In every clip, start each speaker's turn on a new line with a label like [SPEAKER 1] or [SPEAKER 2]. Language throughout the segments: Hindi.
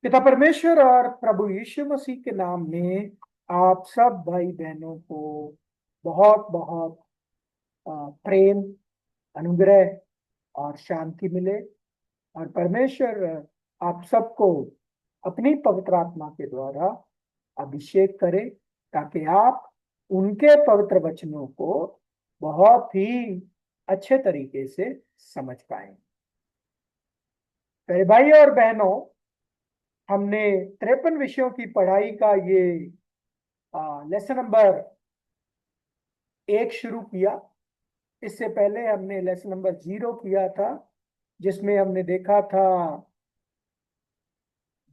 [SPEAKER 1] पिता परमेश्वर और प्रभु यीशु मसीह के नाम में आप सब भाई बहनों को बहुत बहुत प्रेम, अनुग्रह और शांति मिले। और परमेश्वर आप सबको अपनी पवित्र आत्मा के द्वारा अभिषेक करे, ताकि आप उनके पवित्र वचनों को बहुत ही अच्छे तरीके से समझ पाए। मेरे भाई और बहनों, हमने 53 विषयों की पढ़ाई का ये लेसन नंबर 1 शुरू किया। इससे पहले हमने लेसन नंबर 0 किया था, जिसमें हमने देखा था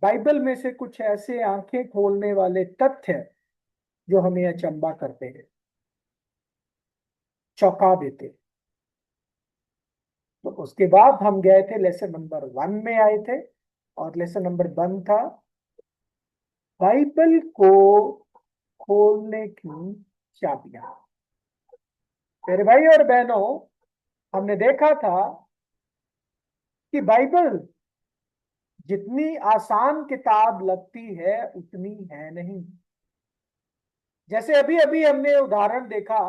[SPEAKER 1] बाइबल में से कुछ ऐसे आंखें खोलने वाले तथ्य जो हमें अचंभा करते हैं, चौंका देते हैं। तो उसके बाद हम गए थे लेसन नंबर 1 में आए थे, और लेसन नंबर 1 था बाइबल को खोलने की चाबियां। मेरे भाई और बहनों, हमने देखा था कि बाइबल जितनी आसान किताब लगती है उतनी है नहीं। जैसे अभी अभी हमने उदाहरण देखा,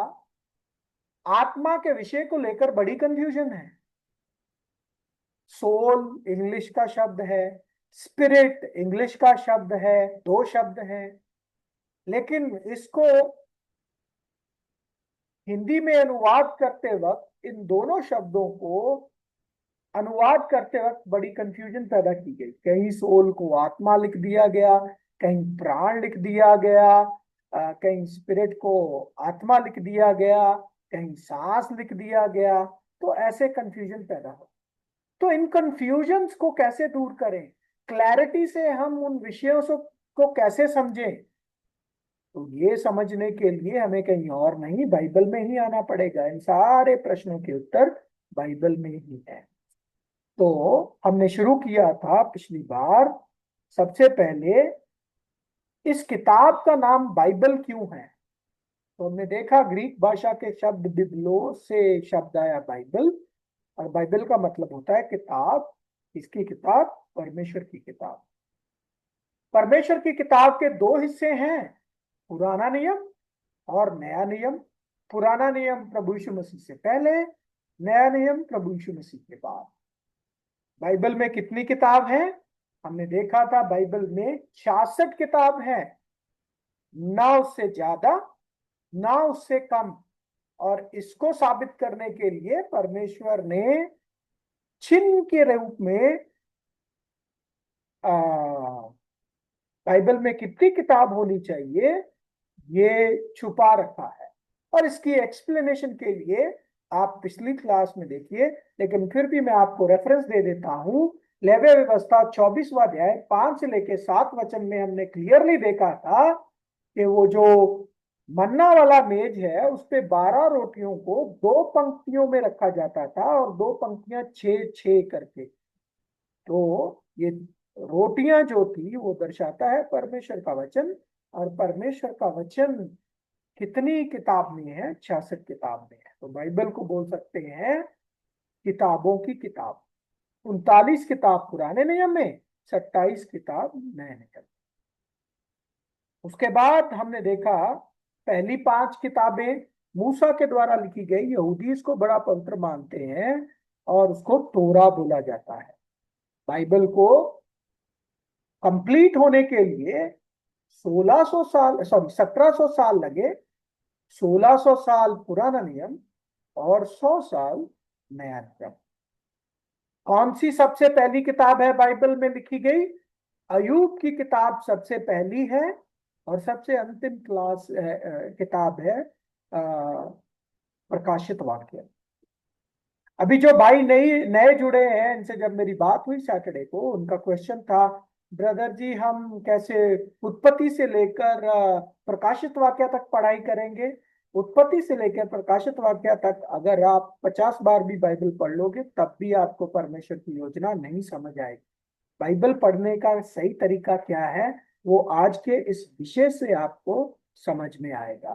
[SPEAKER 1] आत्मा के विषय को लेकर बड़ी कंफ्यूजन है। सोल इंग्लिश का शब्द है, स्पिरिट इंग्लिश का शब्द है, 2 शब्द हैं। लेकिन इसको हिंदी में अनुवाद करते वक्त इन दोनों शब्दों को अनुवाद करते वक्त बड़ी कंफ्यूजन पैदा की गई। कहीं सोल को आत्मा लिख दिया गया, कहीं प्राण लिख दिया गया, कहीं स्पिरिट को आत्मा लिख दिया गया, कहीं सांस लिख दिया गया। तो ऐसे कंफ्यूजन पैदा हो। तो इन कंफ्यूजन्स को कैसे दूर करें, क्लैरिटी से हम उन विषयों को कैसे समझें? तो ये समझने के लिए हमें कहीं और नहीं, बाइबल में ही आना पड़ेगा। इन सारे प्रश्नों के उत्तर बाइबल में ही है। तो हमने शुरू किया था पिछली बार, सबसे पहले इस किताब का नाम बाइबल क्यों है। तो हमने देखा ग्रीक भाषा के शब्द बिबलो से शब्द आया बाइबल, और बाइबल का मतलब होता है किताब। इसकी किताब, परमेश्वर की किताब। परमेश्वर की किताब के 2 हिस्से हैं, पुराना नियम और नया नियम। पुराना नियम प्रभु यीशु मसीह से पहले, नया नियम प्रभु यीशु मसीह के बाद। बाइबल में कितनी किताब है? हमने देखा था बाइबल में 66 किताब है, ना उससे ज्यादा ना उससे कम। और इसको साबित करने के लिए परमेश्वर ने चिन्ह के रूप में बाइबल में कितनी किताब होनी चाहिए ये छुपा रखा है। और इसकी एक्सप्लेनेशन के लिए आप पिछली क्लास में देखिए, लेकिन फिर भी मैं आपको रेफरेंस दे देता हूं। लेव्य व्यवस्था 24वां अध्याय 5 से लेकर 7 वचन में हमने क्लियरली देखा था कि वो जो मन्ना वाला मेज है उस पे 12 रोटियों को 2 पंक्तियों में रखा जाता था, और 2 पंक्तियां 6-6 करके। तो ये रोटियां जो थी वो दर्शाता है परमेश्वर का वचन। और परमेश्वर का वचन कितनी किताब में है? 66 किताब में है। तो बाइबल को बोल सकते हैं किताबों की किताब। 39 किताब पुराने नियम में, 27 किताब नए नियम में। उसके बाद हमने देखा पहली 5 किताबें मूसा के द्वारा लिखी गई। यहूदी इसको बड़ा पवित्र मानते हैं और उसको तोरा बोला जाता है। बाइबल को कंप्लीट होने के लिए 1600 साल, सॉरी 1700 साल लगे। 1600 साल पुराना नियम और 100 साल नया नियम। कौन सी सबसे पहली किताब है बाइबल में लिखी गई? अयूब की किताब सबसे पहली है, और सबसे अंतिम किताब है प्रकाशित वाक्य। अभी जो भाई नए नए जुड़े हैं, इनसे जब मेरी बात हुई सैटरडे को, उनका क्वेश्चन था, ब्रदर जी हम कैसे उत्पत्ति से लेकर प्रकाशित वाक्य तक पढ़ाई करेंगे? उत्पत्ति से लेकर प्रकाशित वाक्य तक अगर आप 50 बार भी बाइबल पढ़ लोगे तब भी आपको परमेश्वर की योजना नहीं समझ आएगी। बाइबल पढ़ने का सही तरीका क्या है वो आज के इस विषय से आपको समझ में आएगा।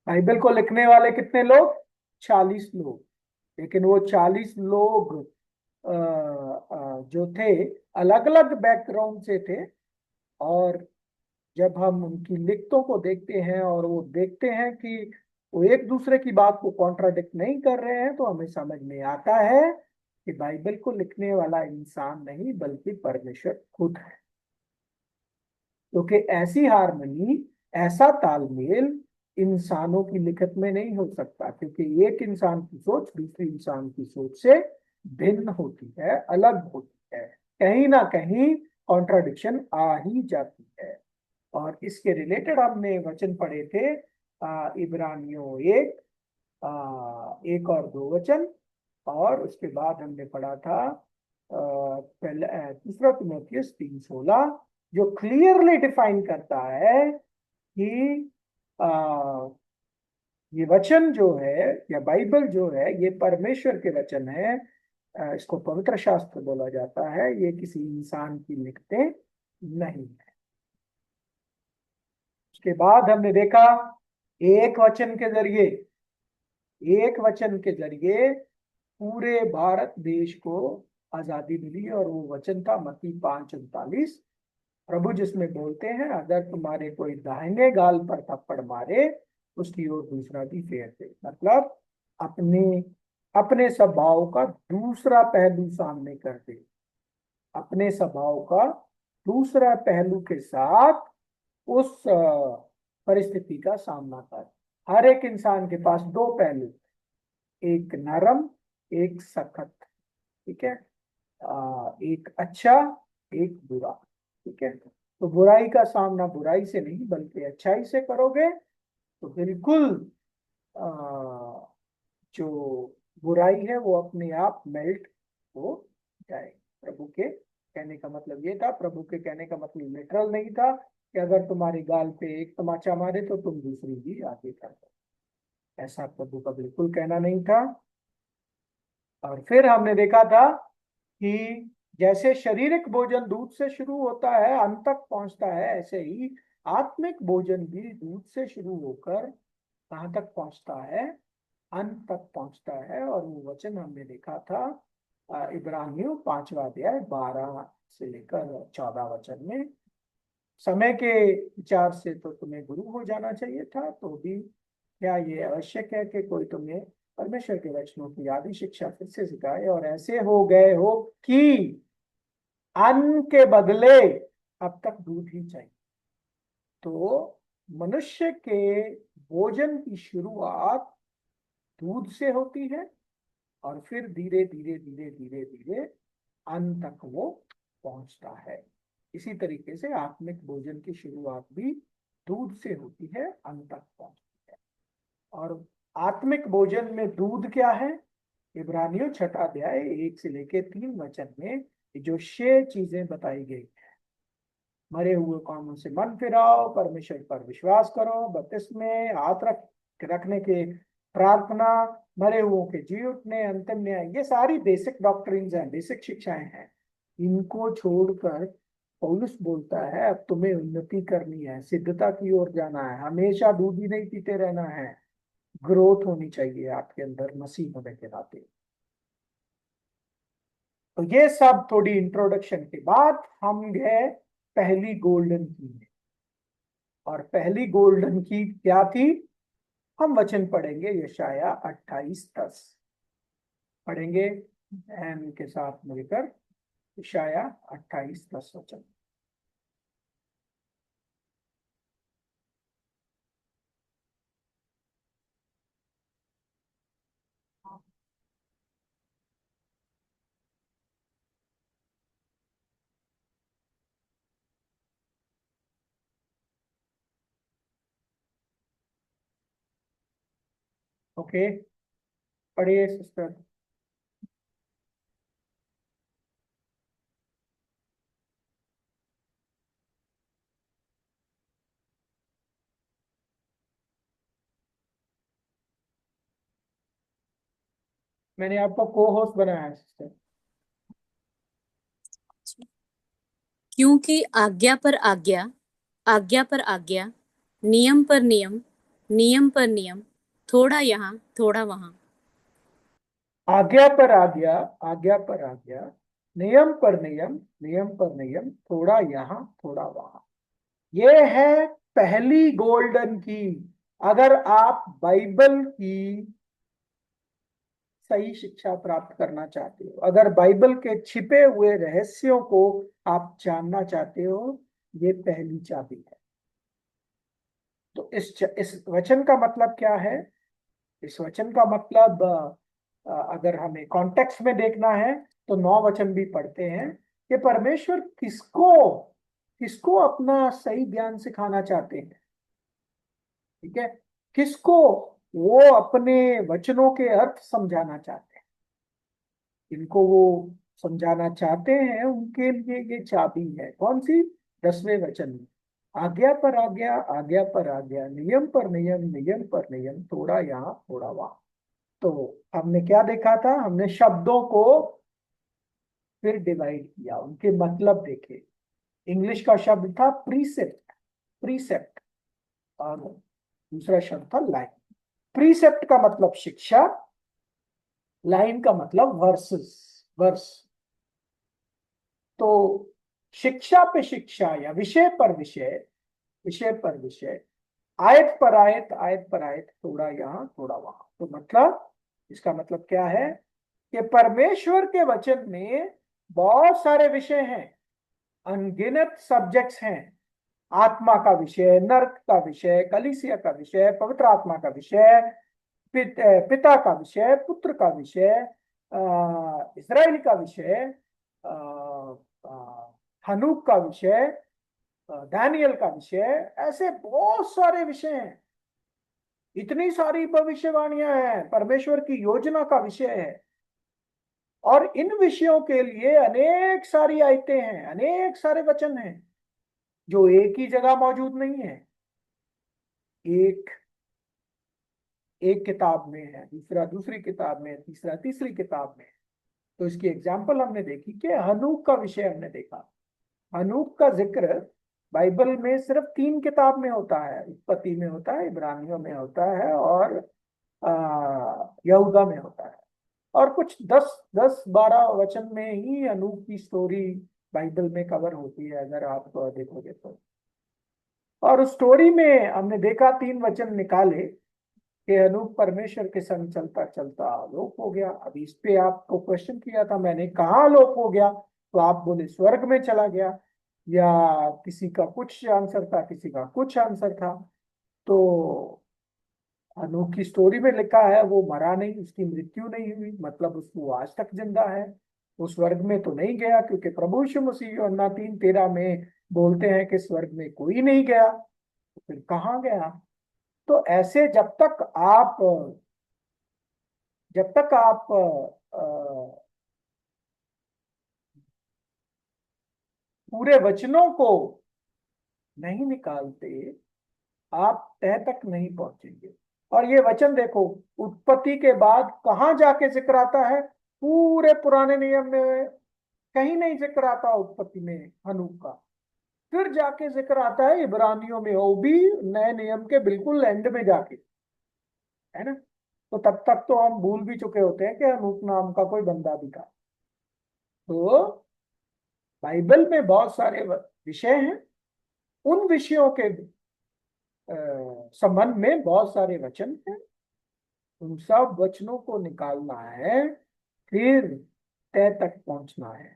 [SPEAKER 1] बाइबल को लिखने वाले कितने लोग? 40 लोग। लेकिन वो 40 लोग जो थे अलग अलग बैकग्राउंड से थे, और जब हम उनकी लिखतों को देखते हैं और वो देखते हैं कि वो एक दूसरे की बात को कॉन्ट्राडिक्ट नहीं कर रहे हैं, तो हमें समझ में आता है कि बाइबल को लिखने वाला इंसान नहीं बल्कि परमेश्वर खुद है। क्योंकि ऐसी हारमनी, ऐसा तालमेल इंसानों की लिखत में नहीं हो सकता, क्योंकि एक इंसान की सोच दूसरी इंसान की सोच से भिन्न होती है, अलग होती है, कहीं ना कहीं कॉन्ट्राडिक्शन आ ही जाती है। और इसके रिलेटेड हमने वचन पढ़े थे, इब्रानियों एक और दो वचन, और उसके बाद हमने पढ़ा था पहले दूसरा तिमोथियस 3:16, जो क्लियरली डिफाइन करता है कि आ, ये वचन जो है या बाइबल जो है ये परमेश्वर के वचन है। इसको पवित्र शास्त्र बोला जाता है, ये किसी इंसान की लिखते नहीं है। उसके बाद हमने देखा एक वचन के जरिए, एक वचन के जरिए पूरे भारत देश को आजादी मिली, और वो वचन था मत्ती 5:39। प्रभु जिसमें बोलते हैं, अगर तुम्हारे कोई दाहिने गाल पर थप्पड़ मारे, उसकी ओर दूसरा भी फेर दे। मतलब अपने अपने स्वभाव का दूसरा पहलू सामने कर दे, अपने स्वभाव का दूसरा पहलू के साथ उस परिस्थिति का सामना कर। हर एक इंसान के पास दो पहलू, एक नरम, एक सख्त, ठीक है। एक अच्छा, एक बुरा, ठीक है। तो बुराई का सामना बुराई से नहीं बल्कि अच्छाई से करोगे, तो बिल्कुल आ, जो बुराई है वो अपने आप मेल्ट हो जाए। प्रभु के कहने का मतलब ये था, प्रभु के कहने का मतलब लिटरल नहीं था कि अगर तुम्हारी गाल पे एक तमाचा मारे तो तुम दूसरी भी आगे कर दो, ऐसा प्रभु का बिल्कुल कहना नहीं था। और फिर हमने देखा था कि जैसे शारीरिक भोजन दूध से शुरू होता है अंत तक पहुंचता है, ऐसे ही आत्मिक भोजन भी दूध से शुरू होकर कहाँ तक पहुंचता है, अंत तक पहुंचता है। और वो वचन हमने देखा था इब्रानियों 5वां अध्याय 12 से लेकर 14 वचन में। समय के विचार से तो तुम्हें गुरु हो जाना चाहिए था, तो भी क्या ये आवश्यक है कि कोई तुम्हें परमेश्वर के वचनों की आदि शिक्षा फिर से सिखाए, और ऐसे हो गए हो कि अन्न के बदले अब तक दूध ही चाहिए। तो मनुष्य के भोजन की शुरुआत दूध से होती है, और फिर धीरे धीरे धीरे धीरे धीरे अंत तक वो पहुंचता है। इसी तरीके से आत्मिक भोजन की शुरुआत भी दूध से होती है, अंत तक पहुंचती है। और आत्मिक भोजन में दूध क्या है? इब्रानियों 6वां अध्याय 1 से लेके 3 वचन में जो 6 चीजें बताई गई, मरे हुए कामों से मन फिराओ, परमेश्वर पर विश्वास करो, बपतिस्मे, हाथ रखने के प्रार्थना, मरे हुओं के जी उठने, अंतिम न्याय, ये सारी बेसिक डॉक्ट्रिन्स हैं, बेसिक शिक्षाएं हैं। इनको छोड़कर पौलुस बोलता है अब तुम्हें उन्नति करनी है, सिद्धता की ओर जाना है, हमेशा दूध ही नहीं पीते रहना है, ग्रोथ होनी चाहिए आपके अंदर मसीह होने के नाते। तो ये सब थोड़ी इंट्रोडक्शन के बाद हम गए पहली गोल्डन की में। और पहली गोल्डन की क्या थी? हम वचन पढ़ेंगे यशाया 28:10 पढ़ेंगे एम के साथ मिलकर। यशाया 28:10 वचन। ओके, पढ़िए सिस्टर। मैंने आपको को होस्ट बनाया है सिस्टर।
[SPEAKER 2] क्योंकि आज्ञा पर आज्ञा, आज्ञा पर आज्ञा, नियम पर नियम, नियम पर नियम, थोड़ा यहाँ थोड़ा वहां।
[SPEAKER 1] आज्ञा पर आज्ञा, आज्ञा पर आज्ञा, नियम पर नियम, नियम पर नियम, थोड़ा यहाँ थोड़ा वहां। ये है पहली गोल्डन की। अगर आप बाइबल की सही शिक्षा प्राप्त करना चाहते हो, अगर बाइबल के छिपे हुए रहस्यों को आप जानना चाहते हो, ये पहली चाबी है। तो इस वचन का मतलब क्या है? इस वचन का मतलब अगर हमें कॉन्टेक्स्ट में देखना है तो 9 वचन भी पढ़ते हैं कि परमेश्वर किसको किसको अपना सही ज्ञान सिखाना चाहते हैं। ठीक है, किसको वो अपने वचनों के अर्थ समझाना चाहते हैं, इनको वो समझाना चाहते हैं, उनके लिए ये चाबी है। कौन सी? 10वें वचन में, आज्ञा पर आज्ञा, आज्ञा पर आज्ञा, नियम पर नियम, नियम पर नियम, थोड़ा यहाँ थोड़ा वहां। तो हमने क्या देखा था? हमने शब्दों को फिर डिवाइड किया, उनके मतलब देखे। इंग्लिश का शब्द था प्रीसेप्ट, प्रीसेप्ट, और दूसरा शब्द था लाइन। प्रीसेप्ट का मतलब शिक्षा, लाइन का मतलब वर्सेस, वर्स। तो शिक्षा पे शिक्षा या विषय पर विषय, विषय पर विषय, आयत पर आयत, आयत पर आयत, थोड़ा यहाँ थोड़ा वहां। तो मतलब, इसका मतलब क्या है कि परमेश्वर के वचन में बहुत सारे विषय हैं, अनगिनत सब्जेक्ट्स हैं। आत्मा का विषय, नर्क का विषय, कलीसिया का विषय, पवित्र आत्मा का विषय, पिता का विषय, पुत्र का विषय, इस्राएल का विषय, अ, हनूक का विषय, दानियल का विषय, ऐसे बहुत सारे विषय हैं। इतनी सारी भविष्यवाणियां हैं, परमेश्वर की योजना का विषय है। और इन विषयों के लिए अनेक सारी आयतें हैं, अनेक सारे वचन हैं, जो एक ही जगह मौजूद नहीं है। एक एक किताब में है, दूसरा दूसरी किताब में है, तीसरा तीसरी किताब में है। तो इसकी एग्जाम्पल हमने देखी कि हनूक का विषय हमने देखा। हनूक का जिक्र बाइबल में सिर्फ 3 किताब में होता है, उत्पत्ति में होता है, इब्रानियों में होता है, और यहूदा में होता है। और कुछ 10-12 वचन में ही हनूक की स्टोरी बाइबल में कवर होती है, अगर आप देखोगे तो। और उस स्टोरी में हमने देखा 3 वचन निकाले कि अनूप परमेश्वर के संग चलता चलता लोप हो गया। अभी इस पे आपको क्वेश्चन किया था मैंने, कहाँ लोप हो गया? तो आप बोले स्वर्ग में चला गया, या किसी का कुछ आंसर था, किसी का कुछ आंसर था। तो अनूप की स्टोरी में लिखा है वो मरा नहीं, उसकी मृत्यु नहीं हुई, मतलब उसको आज तक जिंदा है। वो स्वर्ग में तो नहीं गया, क्योंकि प्रभु यीशु मसीह यूहन्ना 3:13 में बोलते हैं कि स्वर्ग में कोई नहीं गया। तो फिर कहाँ गया? तो ऐसे जब तक आप पूरे वचनों को नहीं निकालते, आप तह तक नहीं पहुंचेंगे। और ये वचन देखो, उत्पत्ति के बाद कहाँ जाके जिक्र आता है? पूरे पुराने नियम में कहीं नहीं जिक्र आता उत्पत्ति में हनूक का। फिर जाके जिक्र आता है इब्रानियों में, वो भी नए नियम के बिल्कुल एंड में जाके, है ना। तो तब तक तो हम भूल भी चुके होते हैं कि हनूक नाम का कोई बंदा भी था। तो बाइबल में बहुत सारे विषय हैं, उन विषयों के संबंध में बहुत सारे वचन हैं। उन सब वचनों को निकालना है, फिर तय तक पहुंचना है।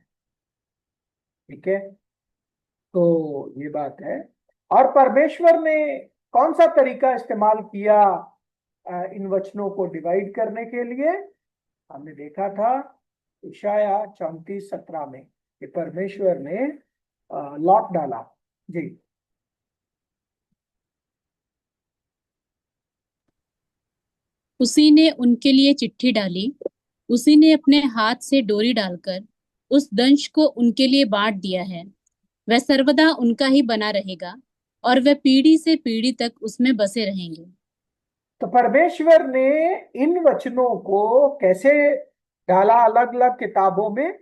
[SPEAKER 1] ठीक है, तो ये बात है। और परमेश्वर ने कौन सा तरीका इस्तेमाल किया इन वचनों को डिवाइड करने के लिए? हमने देखा था इशाया 34:17 में कि परमेश्वर ने लॉट डाला। जी।
[SPEAKER 2] उसी ने उनके लिए चिट्ठी डाली, उसी ने अपने हाथ से डोरी डालकर उस दंश को उनके लिए बांट दिया है। वह सर्वदा उनका ही बना रहेगा और वह पीढ़ी से पीढ़ी तक उसमें बसे रहेंगे।
[SPEAKER 1] तो परमेश्वर ने इन वचनों को कैसे डाला? अलग अलग किताबों में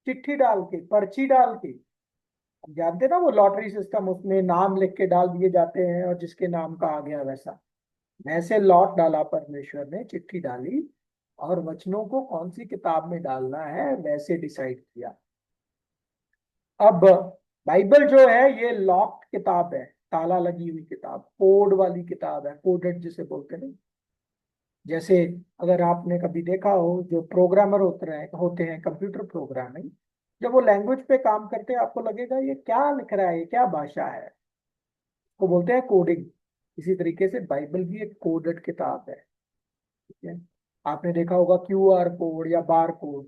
[SPEAKER 1] चिट्ठी डाल के, पर्ची डाल के। हम जानते ना वो लॉटरी सिस्टम, उसमें नाम लिख के डाल दिए जाते हैं, और जिसके नाम का आ गया वैसा। वैसे लॉट डाला परमेश्वर ने, चिट्ठी डाली, और वचनों को कौन सी किताब में डालना है वैसे डिसाइड किया। अब बाइबल जो है ये लॉक्ड किताब है, ताला लगी हुई किताब, कोड वाली किताब है, कोडेड जिसे बोलते हैं। जैसे अगर आपने कभी देखा हो, जो प्रोग्रामर होते हैं कंप्यूटर प्रोग्रामिंग, जब वो लैंग्वेज पे काम करते हैं आपको लगेगा ये क्या लिख रहा है, ये क्या भाषा है, वो बोलते हैं कोडिंग। इसी तरीके से बाइबल भी एक कोडेड किताब है। ठीक है। आपने देखा होगा क्यूआर कोड या बार कोड।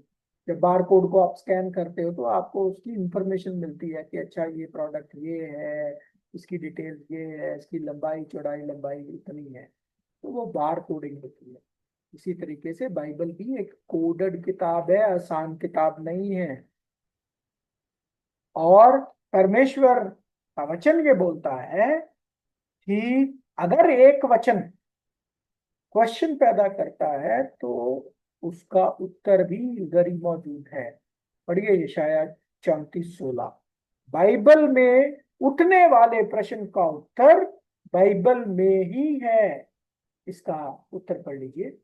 [SPEAKER 1] जब बार कोड को आप स्कैन करते हो तो आपको उसकी इंफॉर्मेशन मिलती है कि अच्छा ये प्रोडक्ट ये है, इसकी डिटेल ये है, इसकी लंबाई चौड़ाई लंबाई इतनी है। तो वो बार कोडिंग होती है। इसी तरीके से बाइबल भी एक कोडेड किताब है, आसान किताब नहीं है। और परमेश्वर का वचन ये बोलता है कि अगर एक वचन क्वेश्चन पैदा करता है तो उसका उत्तर भी इधर ही मौजूद है। पढ़िए यशायाह 34:16। बाइबल में उठने वाले प्रश्न का उत्तर बाइबल में ही है। इसका उत्तर पढ़ लीजिए।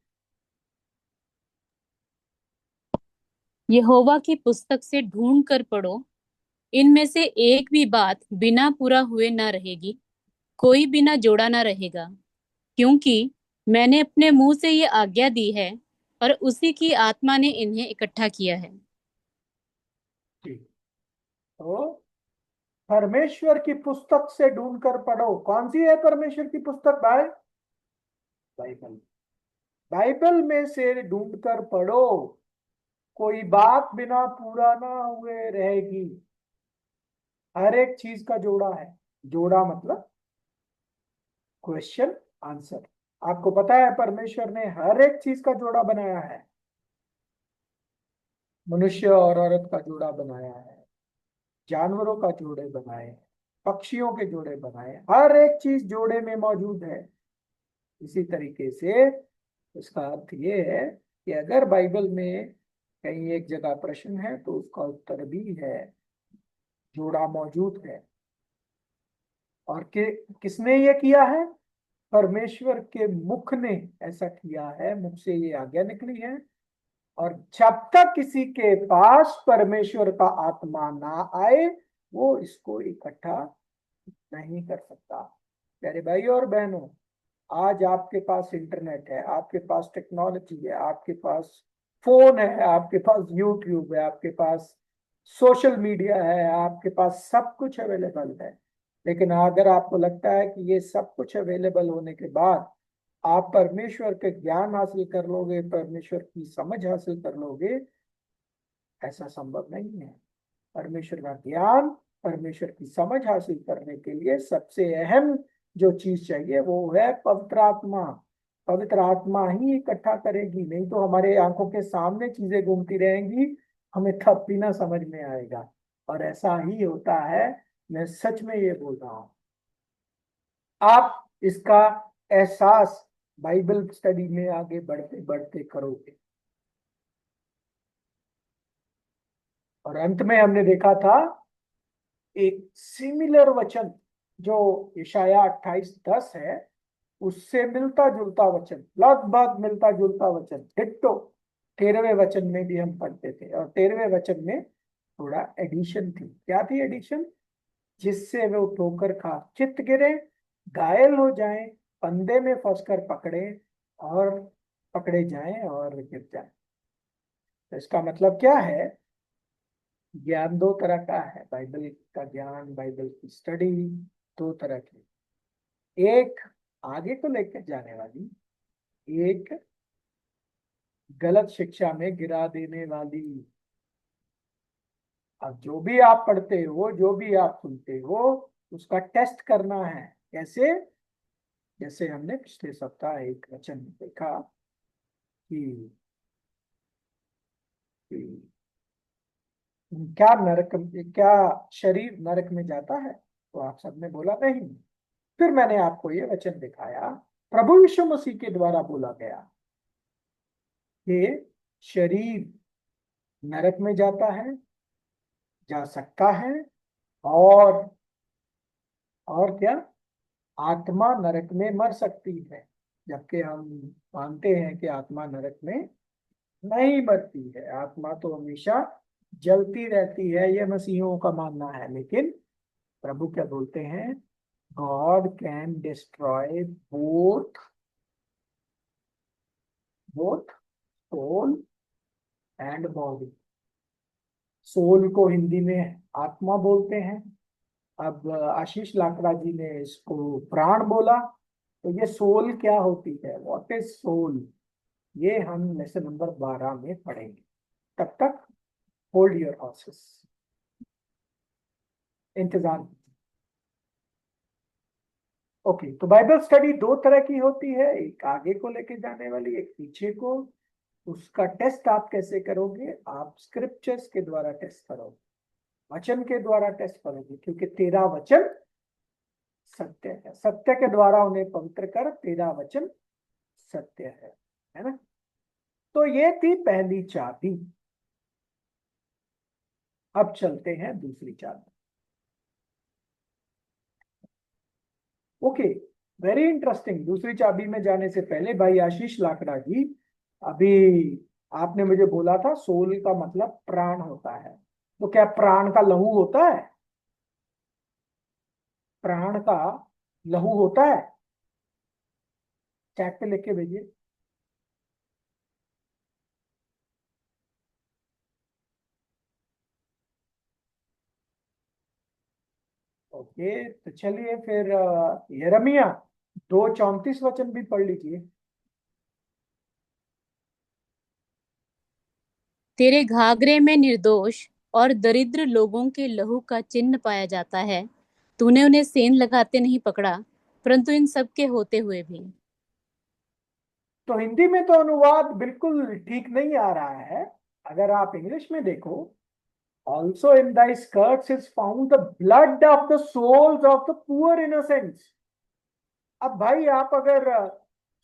[SPEAKER 2] यहोवा की पुस्तक से ढूंढ कर पढ़ो, इनमें से एक भी बात बिना पूरा हुए न रहेगी, कोई बिना जोड़ा न रहेगा, क्योंकि मैंने अपने मुंह से ये आज्ञा दी है और उसी की आत्मा ने इन्हें इकट्ठा किया है।
[SPEAKER 1] जी। तो परमेश्वर की पुस्तक से ढूंढ कर पढ़ो। कौन सी है परमेश्वर की पुस्तक भाई? बाइबल। बाइबल में से ढूंढ कर पढ़ो, कोई बात बिना पूरा ना हुए रहेगी। हर एक चीज का जोड़ा है। जोड़ा मतलब क्वेश्चन आंसर। आपको पता है परमेश्वर ने हर एक चीज का जोड़ा बनाया है। मनुष्य और औरत का जोड़ा बनाया है, जानवरों का जोड़े बनाए, पक्षियों के जोड़े बनाए, हर एक चीज जोड़े में मौजूद है। इसी तरीके से इसका अर्थ ये है कि अगर बाइबल में कहीं एक जगह प्रश्न है तो उसका उत्तर भी है, जोड़ा मौजूद है। और किसने ये किया है? परमेश्वर के मुख ने ऐसा किया है, मुख से ये आज्ञा निकली है। और जब तक किसी के पास परमेश्वर का आत्मा ना आए वो इसको इकट्ठा नहीं कर सकता। प्यारे भाई और बहनों, आज आपके पास इंटरनेट है, आपके पास टेक्नोलॉजी है, आपके पास फोन है, आपके पास यूट्यूब है, आपके पास सोशल मीडिया है, आपके पास सब कुछ अवेलेबल है। लेकिन अगर आपको लगता है कि ये सब कुछ अवेलेबल होने के बाद आप परमेश्वर के ज्ञान हासिल कर लोगे, परमेश्वर की समझ हासिल कर लोगे, ऐसा संभव नहीं है। परमेश्वर का ज्ञान, परमेश्वर की समझ हासिल करने के लिए सबसे अहम जो चीज चाहिए वो है पवित्र आत्मा। पवित्र आत्मा ही इकट्ठा करेगी, नहीं तो हमारे आंखों के सामने चीजें घूमती रहेंगी, हमें तब भी ना समझ में आएगा। और ऐसा ही होता है, मैं सच में ये बोल रहा हूं। आप इसका एहसास बाइबल स्टडी में आगे बढ़ते बढ़ते करोगे। और अंत में हमने देखा था एक सिमिलर वचन जो यशायाह 28:10 है, उससे मिलता जुलता वचन, लगभग मिलता जुलता वचन डिट्टो 13वें वचन में भी हम पढ़ते थे। और 13वें वचन में थोड़ा एडिशन थी। क्या थी एडिशन? जिससे वो ठोकर खा चित गिरे, घायल हो जाएं, फंदे में फंसकर पकड़े और पकड़े जाएं और गिर जाएं। तो इसका मतलब क्या है? ज्ञान दो तरह का है, बाइबल का ज्ञान, बाइबल की स्टडी दो तरह की। एक आगे को लेकर जाने वाली, एक गलत शिक्षा में गिरा देने वाली। अब जो भी आप पढ़ते हो, जो भी आप सुनते हो, उसका टेस्ट करना है। कैसे? जैसे हमने पिछले सप्ताह एक वचन में देखा कि, कि क्या नरक, क्या शरीर नरक में जाता है? तो आप सबने बोला नहीं। फिर मैंने आपको ये वचन दिखाया, प्रभु यीशु मसीह के द्वारा बोला गया कि शरीर नरक में जाता है, जा सकता है। और क्या? आत्मा नरक में मर सकती है। जबकि हम मानते हैं कि आत्मा नरक में नहीं मरती है, आत्मा तो हमेशा जलती रहती है, ये मसीहों का मानना है, लेकिन प्रभु क्या बोलते हैं, God can destroy both both soul and body. Soul को हिंदी में आत्मा बोलते हैं। अब आशीष लाकड़ा जी ने इसको प्राण बोला। तो ये सोल क्या होती है, व्हाट इज सोल, ये हम लेसन नंबर 12 में पढ़ेंगे। तब तक होल्ड योर हॉर्सेस, इंतजार कीजिए। ओके, तो बाइबल स्टडी दो तरह की होती है, एक आगे को लेके जाने वाली, एक पीछे को। उसका टेस्ट आप कैसे करोगे, आप स्क्रिप्चर्स के द्वारा टेस्ट करोगे, वचन के द्वारा टेस्ट करोगे, क्योंकि तेरा वचन सत्य है, सत्य के द्वारा उन्हें पवित्र कर, तेरा वचन सत्य है ना। तो ये थी पहली चाबी। अब चलते हैं दूसरी चाबी। Okay, very interesting. दूसरी चाबी में जाने से पहले भाई आशीष लाकड़ा जी, अभी आपने मुझे बोला था सोल का मतलब प्राण होता है, तो क्या प्राण का लहू होता है, प्राण का लहू होता है? चैट पे लिख के भेजिए। ओके, तो चलिए फिर यिर्मयाह 2:34 वचन भी पढ़ लीजिए।
[SPEAKER 2] तेरे घाघरे में निर्दोष और दरिद्र लोगों के लहू का चिन्ह पाया जाता है। तूने उन्हें सेंध लगाते नहीं पकड़ा, परंतु इन सब के होते हुए भी।
[SPEAKER 1] तो हिंदी में तो अनुवाद बिल्कुल ठीक नहीं आ रहा है। अगर आप इंग्लिश में देखो, also in thy skirts is found the blood of the souls of the poor innocents। अब भाई आप अगर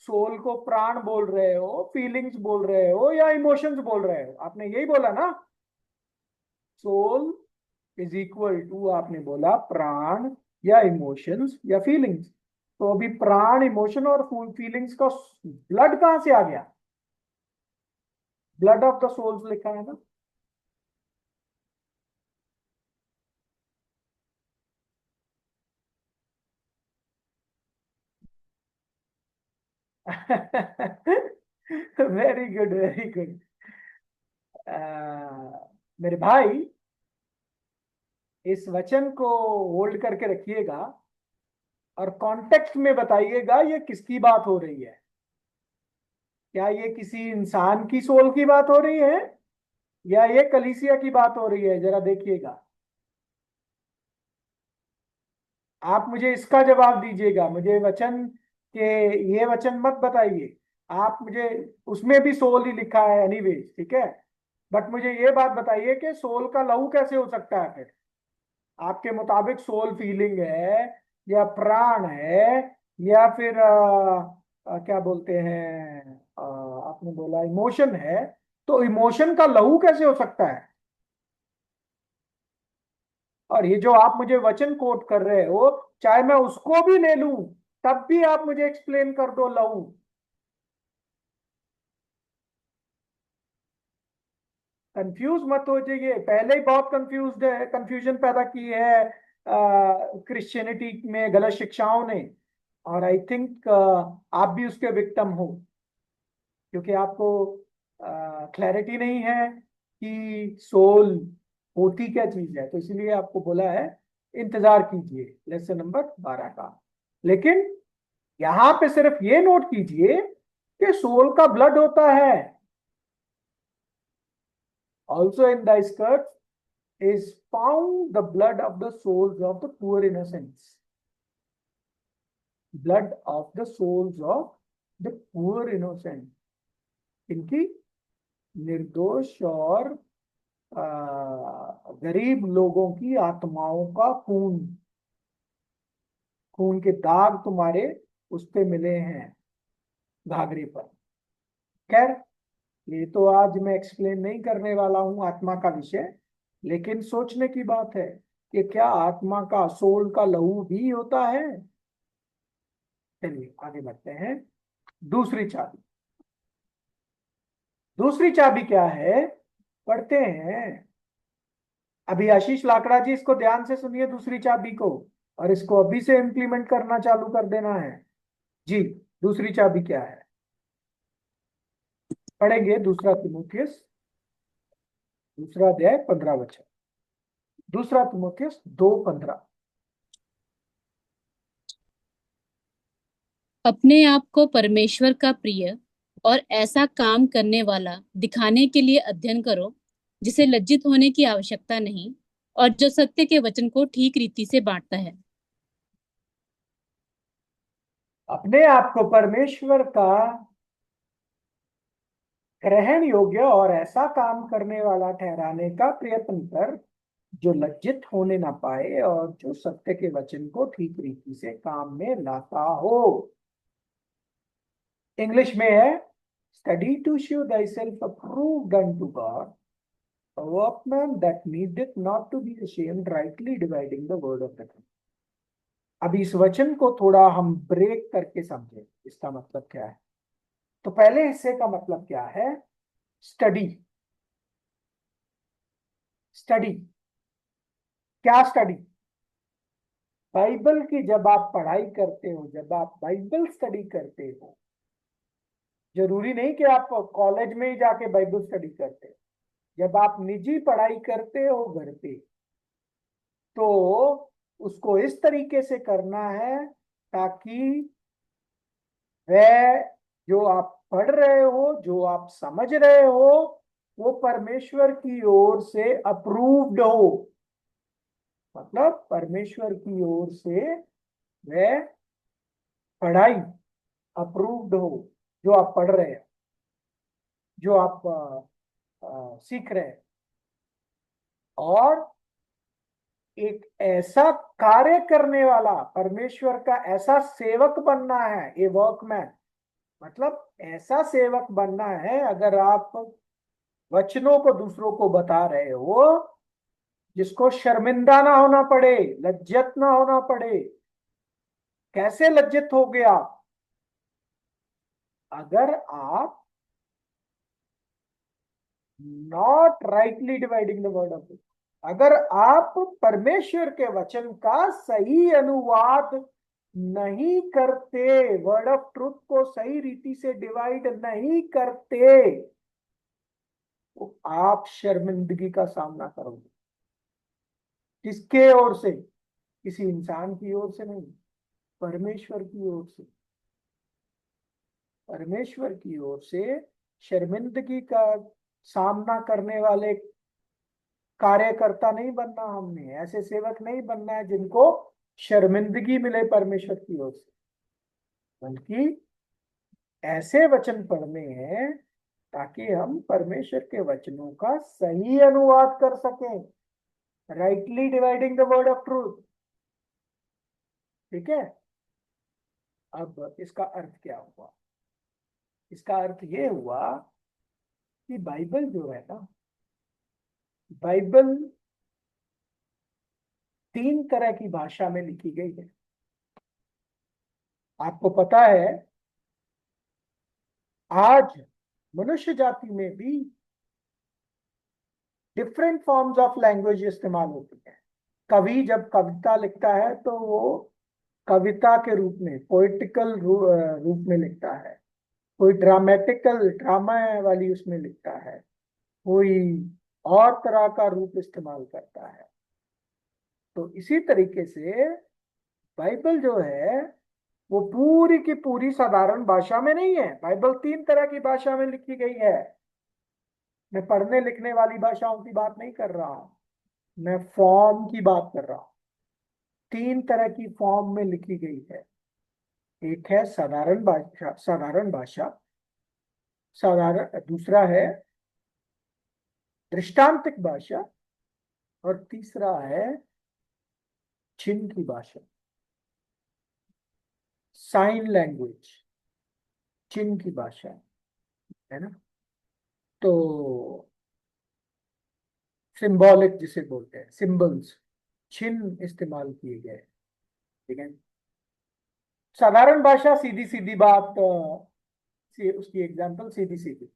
[SPEAKER 1] सोल को प्राण बोल रहे हो, फीलिंग्स बोल रहे हो, या इमोशंस बोल रहे हो, आपने यही बोला ना, सोल इज इक्वल टू, आपने बोला प्राण या इमोशंस या फीलिंग्स। तो अभी प्राण, इमोशन और फीलिंग्स का ब्लड कहां से आ गया? ब्लड ऑफ द सोल्स लिखा है ना। Very good, very good. मेरे भाई, इस वचन को होल्ड करके रखिएगा और कॉन्टेक्स्ट में बताइएगा ये किसकी बात हो रही है। क्या ये किसी इंसान की सोल की बात हो रही है, या ये कलीसिया की बात हो रही है? जरा देखिएगा। आप मुझे इसका जवाब दीजिएगा, मुझे वचन के ये वचन मत बताइए। आप मुझे, उसमें भी सोल ही लिखा है एनीवेज, ठीक है, बट मुझे ये बात बताइए कि सोल का लहू कैसे हो सकता है फिर? आपके मुताबिक सोल फीलिंग है, या प्राण है, या फिर क्या बोलते हैं, आपने बोला इमोशन है, तो इमोशन का लहू कैसे हो सकता है? और ये जो आप मुझे वचन कोट कर रहे हो, चाहे मैं उसको भी ले लूं, तब भी आप मुझे एक्सप्लेन कर दो लहू। कंफ्यूज मत हो जाइए, पहले ही बहुत कंफ्यूज है, कंफ्यूजन पैदा की है क्रिश्चियनिटी में गलत शिक्षाओं ने। और आई थिंक आप भी उसके विक्टिम हो, क्योंकि आपको क्लैरिटी नहीं है कि सोल होती क्या चीज है। तो इसलिए आपको बोला है इंतजार कीजिए लेसन नंबर 12 का। लेकिन यहां पे सिर्फ ये नोट कीजिए कि सोल का ब्लड होता है। Also in the skirt is found the blood of the souls of the poor innocents। blood of the souls of the poor innocent, इनकी निर्दोष और गरीब लोगों की आत्माओं का खून, खून के दाग तुम्हारे उस पे मिले हैं घाघरे पर। खैर, ये तो आज मैं एक्सप्लेन नहीं करने वाला हूं आत्मा का विषय, लेकिन सोचने की बात है कि क्या आत्मा का, सोल का लहू भी होता है। चलिए आगे बढ़ते हैं। दूसरी चाबी, दूसरी चाबी क्या है, पढ़ते हैं। अभी आशीष लाकड़ा जी, इसको ध्यान से सुनिए दूसरी चाबी को, और इसको अभी से इम्प्लीमेंट करना चालू कर देना है। जी, दूसरी चाबी क्या है? पढ़ेंगे दूसरा तिमोथियस, दूसरा अध्याय 15 वचन। दूसरा तिमोथियस 2:15।
[SPEAKER 2] अपने आप को परमेश्वर का प्रिय और ऐसा काम करने वाला दिखाने के लिए अध्ययन करो जिसे लज्जित होने की आवश्यकता नहीं और जो सत्य के वचन को ठीक रीति से बांटता है।
[SPEAKER 1] अपने आप को परमेश्वर का ग्रहण योग्य और ऐसा काम करने वाला ठहराने का प्रयत्न कर जो लज्जित होने ना पाए और जो सत्य के वचन को ठीक रीति से काम में लाता हो। इंग्लिश में है, study to show thyself approved unto God, a workman that needeth not to be ashamed, rightly dividing the word of the truth। अब इस वचन को थोड़ा हम ब्रेक करके समझें, इसका मतलब क्या है। तो पहले हिस्से का मतलब क्या है? स्टडी। स्टडी क्या? स्टडी बाइबल की जब आप पढ़ाई करते हो, जब आप बाइबल स्टडी करते हो, जरूरी नहीं कि आप कॉलेज में ही जाके बाइबल स्टडी करते हो। जब आप निजी पढ़ाई करते हो घर पे, तो उसको इस तरीके से करना है ताकि वह जो आप पढ़ रहे हो, जो आप समझ रहे हो, वो परमेश्वर की ओर से अप्रूव्ड हो। मतलब परमेश्वर की ओर से वह पढ़ाई अप्रूव्ड हो, जो आप पढ़ रहे हैं, जो आप सीख रहे हैं। और एक ऐसा कार्य करने वाला, परमेश्वर का ऐसा सेवक बनना है, ए वर्कमैन। मतलब ऐसा सेवक बनना है, अगर आप वचनों को दूसरों को बता रहे हो, जिसको शर्मिंदा ना होना पड़े, लज्जत ना होना पड़े। कैसे लज्जित हो गया? अगर आप not rightly dividing the word of, अगर आप परमेश्वर के वचन का सही अनुवाद नहीं करते, वर्ड ऑफ ट्रुथ को सही रीति से डिवाइड नहीं करते, तो आप शर्मिंदगी का सामना करोगे। किसके ओर से? किसी इंसान की ओर से नहीं, परमेश्वर की ओर से। परमेश्वर की ओर से शर्मिंदगी का सामना करने वाले कार्यकर्ता नहीं बनना हमने, ऐसे सेवक नहीं बनना है जिनको शर्मिंदगी मिले परमेश्वर की ओर से, बल्कि ऐसे वचन पढ़ने हैं ताकि हम परमेश्वर के वचनों का सही अनुवाद कर सकें, rightly dividing the word of truth. ठीक है। अब इसका अर्थ क्या हुआ? इसका अर्थ ये हुआ कि बाइबल जो है ना, बाइबल 3 तरह की भाषा में लिखी गई है। आपको पता है, आज मनुष्य जाति में भी डिफरेंट फॉर्म्स ऑफ लैंग्वेज इस्तेमाल होती है। कवि जब कविता लिखता है तो वो कविता के रूप में, पोइटिकल रूप में लिखता है। कोई ड्रामेटिकल, ड्रामा वाली उसमें लिखता है। कोई और तरह का रूप इस्तेमाल करता है। तो इसी तरीके से बाइबल जो है, वो पूरी की पूरी साधारण भाषा में नहीं है। बाइबल 3 तरह की भाषा में लिखी गई है। मैं पढ़ने लिखने वाली भाषाओं की बात नहीं कर रहा हूं, मैं फॉर्म की बात कर रहा हूं। 3 तरह की फॉर्म में लिखी गई है। एक है साधारण भाषा, साधारण भाषा, साधारण। दूसरा है दृष्टांतिक भाषा, और तीसरा है चिन्ह की भाषा, साइन लैंग्वेज, चिन्ह की भाषा, है ना। तो सिंबॉलिक जिसे बोलते हैं, सिंबल्स, चिन्ह इस्तेमाल किए गए। ठीक है। साधारण भाषा, सीधी सीधी बात, उसकी एग्जांपल सीधी सीधी।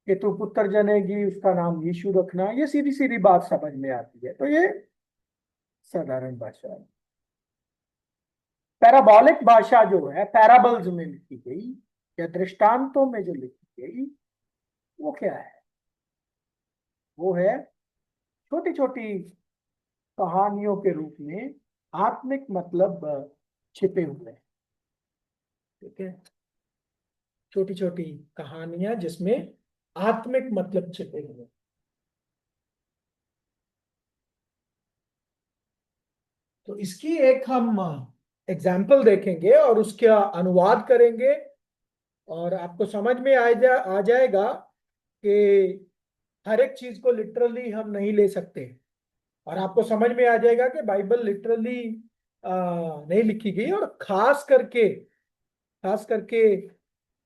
[SPEAKER 1] कि तू पुत्र जनेगी, उसका नाम यीशु रखना, ये सीधी सीधी बात समझ में आती है। तो ये साधारण भाषा है। पैराबॉलिक भाषा जो है, पैराबल्स में लिखी गई या दृष्टांतों में जो लिखी गई, वो क्या है? वो है छोटी छोटी कहानियों के रूप में आत्मिक मतलब छिपे हुए हैं। ठीक है, छोटी छोटी कहानियां जिसमें आत्मिक मतलब छिपे हुए हैं। तो इसकी एक हम एग्जाम्पल देखेंगे और उसका अनुवाद करेंगे, और आपको समझ में आ जाएगा कि हर एक चीज को लिटरली हम नहीं ले सकते। और आपको समझ में आ जाएगा कि बाइबल लिटरली नहीं लिखी गई, और खास करके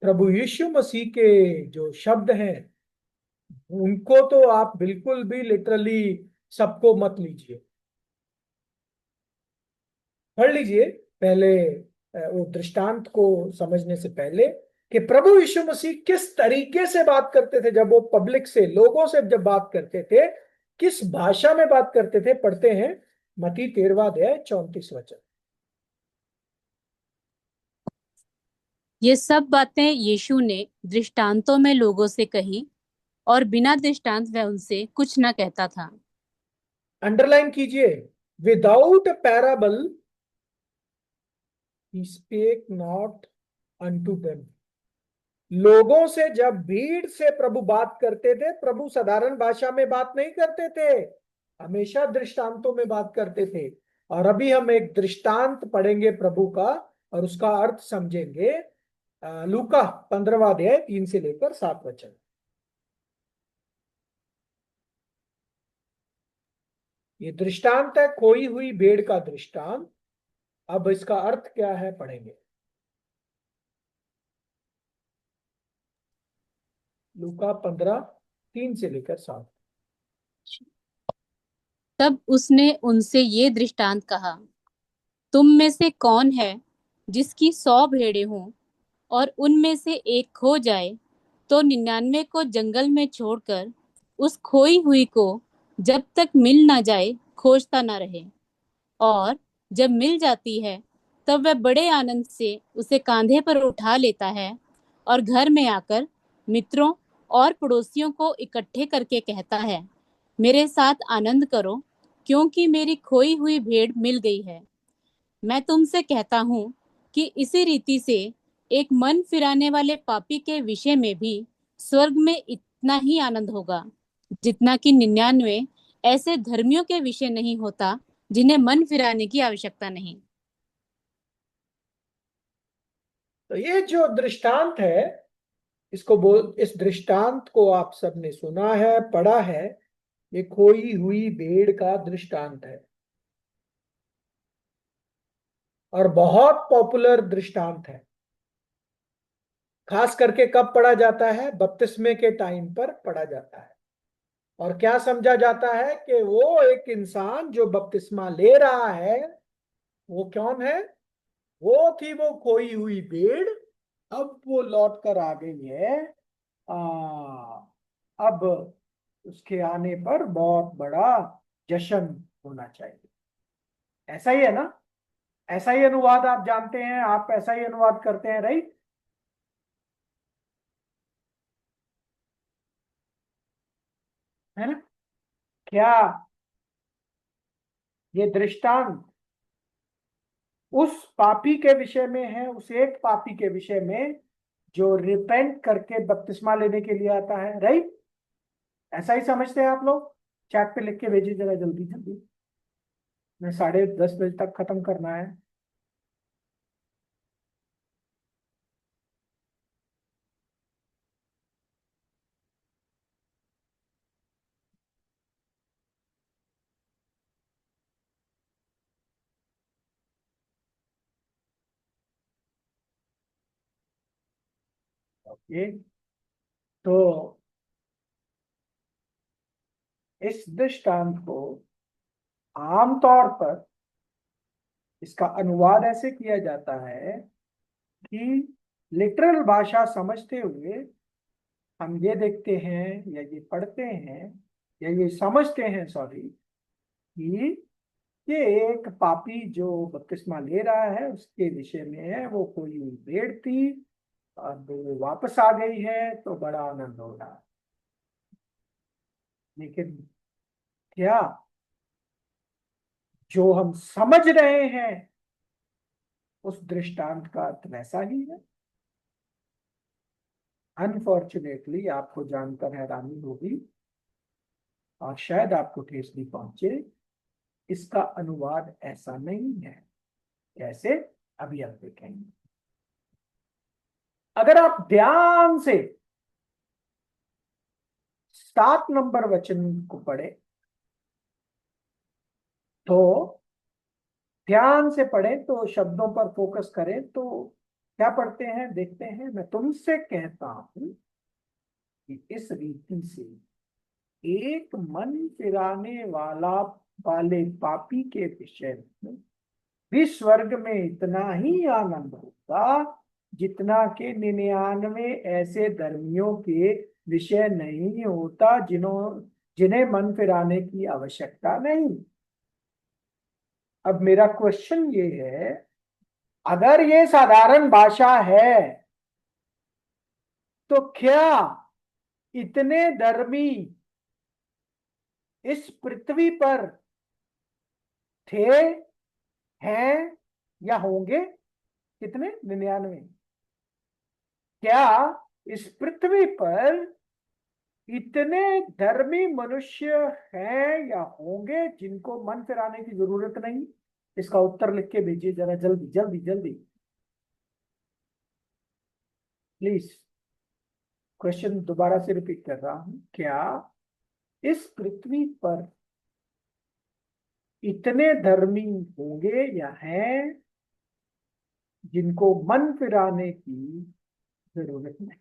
[SPEAKER 1] प्रभु यीशु मसीह के जो शब्द हैं, उनको तो आप बिल्कुल भी लिटरली सबको मत लीजिए। पढ़ लीजिए पहले वो दृष्टांत को समझने से पहले, कि प्रभु यीशु मसीह किस तरीके से बात करते थे। जब वो पब्लिक से, लोगों से जब बात करते थे, किस भाषा में बात करते थे, पढ़ते हैं मत्ती 13वां अध्याय 34 वचन।
[SPEAKER 2] ये सब बातें यीशु ने दृष्टांतों में लोगों से कही, और बिना दृष्टांत वह उनसे कुछ न कहता था।
[SPEAKER 1] अंडरलाइन कीजिए, without parable he spec not unto them. लोगों से जब भीड़ से प्रभु बात करते थे, प्रभु साधारण भाषा में बात नहीं करते थे, हमेशा दृष्टांतों में बात करते थे। और अभी हम एक दृष्टांत पढ़ेंगे प्रभु का, और उसका अर्थ समझेंगे। लूका 15वां अध्याय 3 से लेकर 7 वचन। ये दृष्टांत है खोई हुई भेड़ का दृष्टांत। अब इसका अर्थ क्या है पढ़ेंगे। लूका 15 3 से लेकर 7।
[SPEAKER 2] तब उसने उनसे ये दृष्टांत कहा, तुम में से कौन है जिसकी 100 भेड़ें हों और उनमें से एक खो जाए, तो 99 को जंगल में छोड़कर उस खोई हुई को जब तक मिल ना जाए खोजता ना रहे। और जब मिल जाती है, तब वह बड़े आनंद से उसे कांधे पर उठा लेता है और घर में आकर मित्रों और पड़ोसियों को इकट्ठे करके कहता है, मेरे साथ आनंद करो, क्योंकि मेरी खोई हुई भेड़ मिल गई है। मैं तुमसे कहता हूँ कि इसी रीति से एक मन फिराने वाले पापी के विषय में भी स्वर्ग में इतना ही आनंद होगा, जितना कि 99 ऐसे धर्मियों के विषय नहीं होता जिन्हें मन फिराने की आवश्यकता नहीं।
[SPEAKER 1] तो ये जो दृष्टांत है, इस दृष्टांत को आप सबने सुना है, पढ़ा है। ये खोई हुई भेड़ का दृष्टांत है, और बहुत पॉपुलर दृष्टांत है। खास करके कब पढ़ा जाता है? बपतिस्मे के टाइम पर पढ़ा जाता है। और क्या समझा जाता है कि वो एक इंसान जो बपतिस्मा ले रहा है, वो कौन है? वो थी वो खोई हुई भेड़। अब वो लौट कर आ गई है। आ, अब उसके आने पर बहुत बड़ा जश्न होना चाहिए। ऐसा ही है ना? ऐसा ही अनुवाद आप जानते हैं, आप ऐसा ही अनुवाद करते हैं, राइट? है ना? क्या ये दृष्टांत उस पापी के विषय में है, उस एक पापी के विषय में जो रिपेंट करके बपतिस्मा लेने के लिए आता है, राइट? ऐसा ही समझते हैं आप लोग? चैट पे लिख के भेजिए जरा, जल्दी जल्दी। मैं 10:30 बजे तक खत्म करना है। ओके, तो इस दृष्टांत को आमतौर पर इसका अनुवाद ऐसे किया जाता है कि लिटरल भाषा समझते हुए हम ये देखते हैं या ये पढ़ते हैं या ये समझते हैं, सॉरी, कि ये एक पापी जो बपतिस्मा ले रहा है उसके विषय में है, वो कोई भेड़ थी, अब वो वापस आ गई है तो बड़ा आनंद हो रहा है। लेकिन क्या जो हम समझ रहे हैं उस दृष्टांत का अर्थ वैसा ही है? अनफॉर्चुनेटली आपको जानकर हैरानी होगी और शायद आपको ठेस भी पहुंचे, इसका अनुवाद ऐसा नहीं है। कैसे? अभी आप देखेंगे। अगर आप ध्यान से 7 नंबर वचन को पढ़े तो, ध्यान से पढ़े तो, शब्दों पर फोकस करें तो क्या पढ़ते हैं देखते हैं। मैं तुमसे कहता हूं कि इस रीति से एक मन फिराने वाले पापी के विषय में भी स्वर्ग में इतना ही आनंद होगा जितना के 99 ऐसे धर्मियों के विषय नहीं होता जिन्हें मन फिराने की आवश्यकता नहीं। अब मेरा क्वेश्चन ये है, अगर ये साधारण भाषा है तो क्या इतने धर्मी इस पृथ्वी पर थे, हैं या होंगे? कितने? 99। क्या इस पृथ्वी पर इतने धर्मी मनुष्य हैं या होंगे जिनको मन फिराने की जरूरत नहीं? इसका उत्तर लिख के भेजिए जरा, जल्दी जल्दी जल्दी प्लीज। क्वेश्चन दोबारा से रिपीट कर रहा हूं, क्या इस पृथ्वी पर इतने धर्मी होंगे या हैं जिनको मन फिराने की जरूरत नहीं?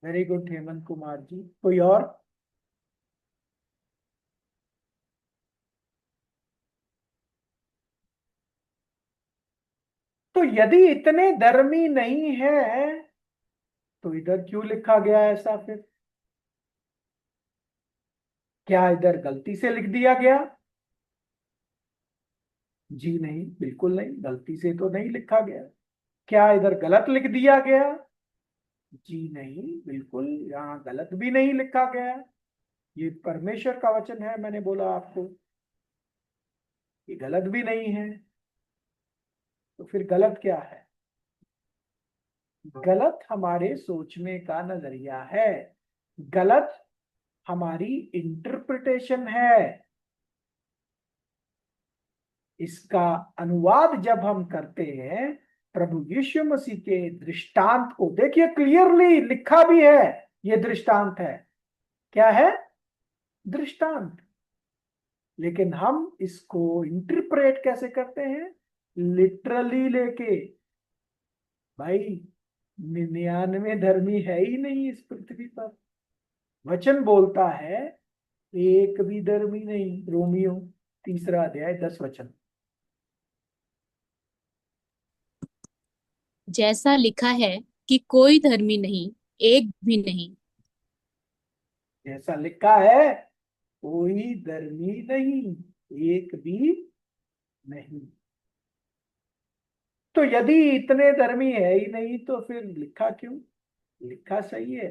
[SPEAKER 1] Very good Hemant Kumar ji. कोई और? तो यदि इतने धर्मी नहीं है तो इधर क्यों लिखा गया ऐसा फिर? क्या इधर गलती से लिख दिया गया? जी नहीं, बिल्कुल नहीं, गलती से तो नहीं लिखा गया। क्या इधर गलत लिख दिया गया? जी नहीं, बिल्कुल यहाँ गलत भी नहीं लिखा गया। ये परमेश्वर का वचन है, मैंने बोला आपको, ये गलत भी नहीं है। तो फिर गलत क्या है? गलत हमारे सोचने का नजरिया है, गलत हमारी इंटरप्रिटेशन है। इसका अनुवाद जब हम करते हैं प्रभु यीशु मसीह के दृष्टांत को, देखिए क्लियरली लिखा भी है, ये दृष्टांत है। क्या है? दृष्टांत। लेकिन हम इसको इंटरप्रेट कैसे करते हैं? लिटरली लेके। भाई 99 धर्मी है ही नहीं इस पृथ्वी पर। वचन बोलता है एक भी धर्मी नहीं। रोमियो 3 अध्याय 10 वचन।
[SPEAKER 2] जैसा लिखा है कि कोई धर्मी नहीं, एक भी नहीं।
[SPEAKER 1] जैसा लिखा है कोई धर्मी नहीं, एक भी नहीं। तो यदि इतने धर्मी है ही नहीं तो फिर लिखा क्यों? लिखा सही है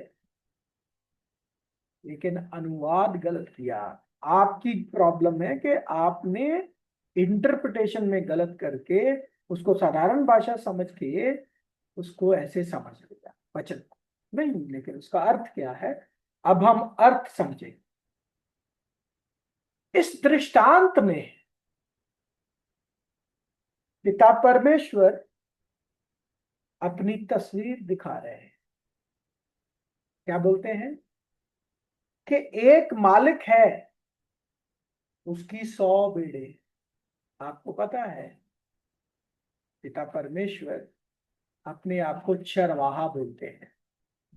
[SPEAKER 1] लेकिन अनुवाद गलत किया। आपकी प्रॉब्लम है कि आपने इंटरप्रिटेशन में गलत करके उसको साधारण भाषा समझ के उसको ऐसे समझ लिया वचन को। नहीं, लेकिन उसका अर्थ क्या है अब हम अर्थ समझे। इस दृष्टांत में पिता परमेश्वर अपनी तस्वीर दिखा रहे हैं। क्या बोलते हैं कि एक मालिक है, उसकी 100 भेड़े। आपको पता है पिता परमेश्वर अपने आप को चरवाहा बोलते हैं।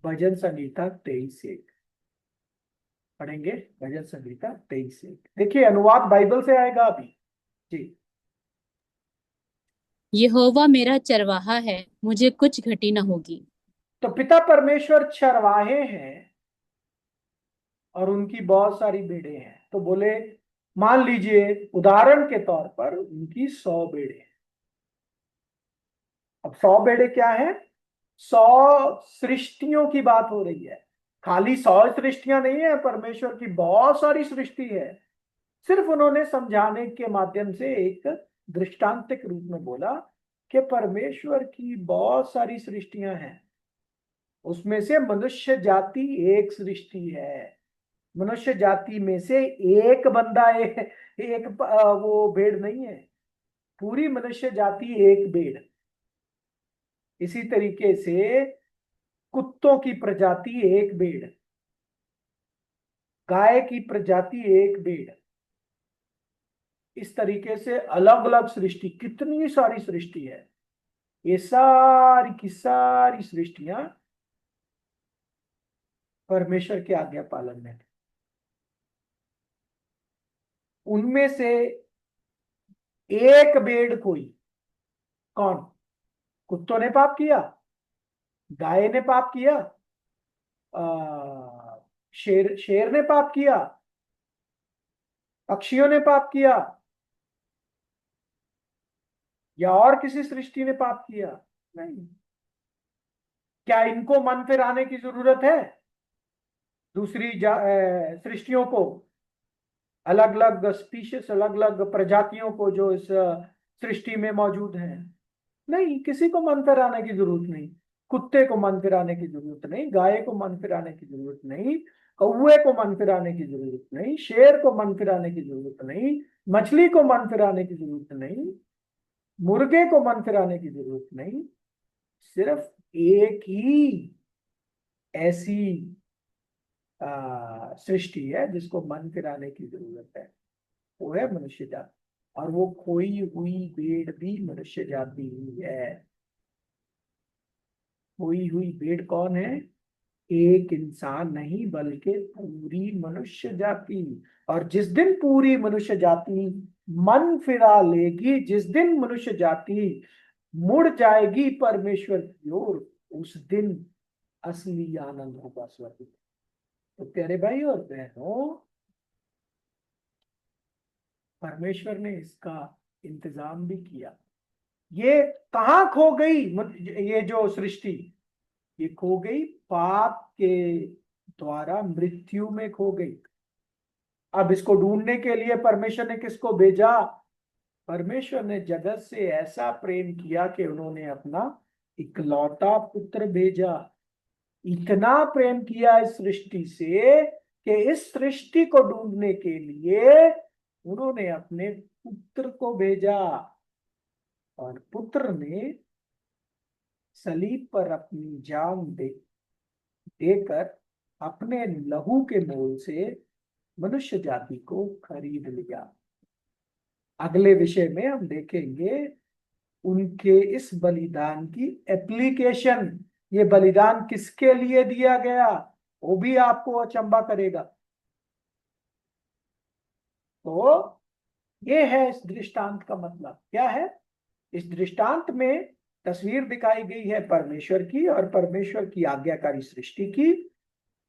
[SPEAKER 1] भजन संहिता 23:1 पढ़ेंगे। भजन संहिता 23:1 देखिए, अनुवाद बाइबल से आएगा अभी जी।
[SPEAKER 2] यहोवा मेरा चरवाहा है, मुझे कुछ घटी न होगी।
[SPEAKER 1] तो पिता परमेश्वर चरवाहे हैं और उनकी बहुत सारी भेड़ें हैं। तो बोले, मान लीजिए उदाहरण के तौर पर उनकी 100 भेड़ें हैं। अब 100 भेड़ें क्या है? 100 सृष्टियों की बात हो रही है। खाली 100 सृष्टियां नहीं है, परमेश्वर की बहुत सारी सृष्टि है। सिर्फ उन्होंने समझाने के माध्यम से एक दृष्टांतिक रूप में बोला कि परमेश्वर की बहुत सारी सृष्टियां हैं, उसमें से मनुष्य जाति एक सृष्टि है। मनुष्य जाति में से एक बंदा वो भेड़ नहीं है, पूरी मनुष्य जाति एक भेड़। इसी तरीके से कुत्तों की प्रजाति एक भेड़, गाय की प्रजाति एक भेड़। इस तरीके से अलग अलग सृष्टि, कितनी सारी सृष्टि है। ये सारी की सारी सृष्टियां परमेश्वर के आज्ञा पालन में। उनमें से एक भेड़ कोई, कौन? कुत्तों ने पाप किया, गाय ने पाप किया, शेर शेर ने पाप किया, पक्षियों ने पाप किया, या और किसी सृष्टि ने पाप किया? नहीं। क्या इनको मन फिराने की जरूरत है? दूसरी सृष्टियों को, अलग अलग स्पीशीज, अलग अलग प्रजातियों को जो इस सृष्टि में मौजूद हैं? नहीं, किसी को मन फिराने की जरूरत नहीं। कुत्ते को मन फिराने की जरूरत नहीं, गाय को मन फिराने की जरूरत नहीं, कौवे को मन फिराने की जरूरत नहीं, शेर को मन फिराने की जरूरत नहीं, मछली को मन फिराने की जरूरत नहीं, मुर्गे को मन फिराने की जरूरत नहीं। सिर्फ एक ही ऐसी सृष्टि है जिसको मन फिराने की जरूरत है, वो है मनुष्य जाति। और वो खोई हुई भेड़ भी मनुष्य जाति ही है। खोई हुई भेड़ कौन है? एक इंसान नहीं, बल्कि पूरी मनुष्य जाति। और जिस दिन पूरी मनुष्य जाति मन फिरा लेगी, जिस दिन मनुष्य जाति मुड़ जाएगी परमेश्वर की ओर, उस दिन असली आनंद होगा स्वर्ग में। तो प्यारे भाई और बहनों, परमेश्वर ने इसका इंतजाम भी किया। ये कहाँ खो गई? ये जो सृष्टि, ये खो गई पाप के द्वारा, मृत्यु में खो गई। अब इसको ढूंढने के लिए परमेश्वर ने किसको भेजा? परमेश्वर ने जगत से ऐसा प्रेम किया कि उन्होंने अपना इकलौता पुत्र भेजा। इतना प्रेम किया इस सृष्टि से कि इस सृष्टि को ढूंढने के लिए उन्होंने अपने पुत्र को भेजा। और पुत्र ने सलीब पर अपनी जान देकर अपने लहू के मोल से मनुष्य जाति को खरीद लिया। अगले विषय में हम देखेंगे उनके इस बलिदान की एप्लीकेशन। ये बलिदान किसके लिए दिया गया, वो भी आपको अचंभा करेगा। तो ये है इस दृष्टांत का मतलब। क्या है? इस दृष्टांत में तस्वीर दिखाई गई है परमेश्वर की और परमेश्वर की आज्ञाकारी सृष्टि की।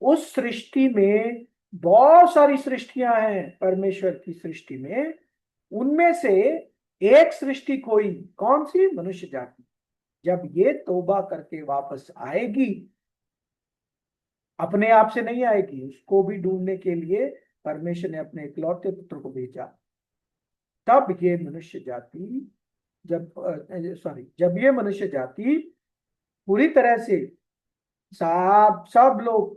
[SPEAKER 1] उस सृष्टि में बहुत सारी सृष्टियां हैं परमेश्वर की सृष्टि में। उनमें से एक सृष्टि कोई, कौन सी? मनुष्य जाति। जब ये तौबा करके वापस आएगी, अपने आप से नहीं आएगी, उसको भी ढूंढने के लिए परमेश्वर ने अपने इकलौते पुत्र को भेजा। तब ये मनुष्य जाति, जब ये मनुष्य जाति पूरी तरह से सब लोग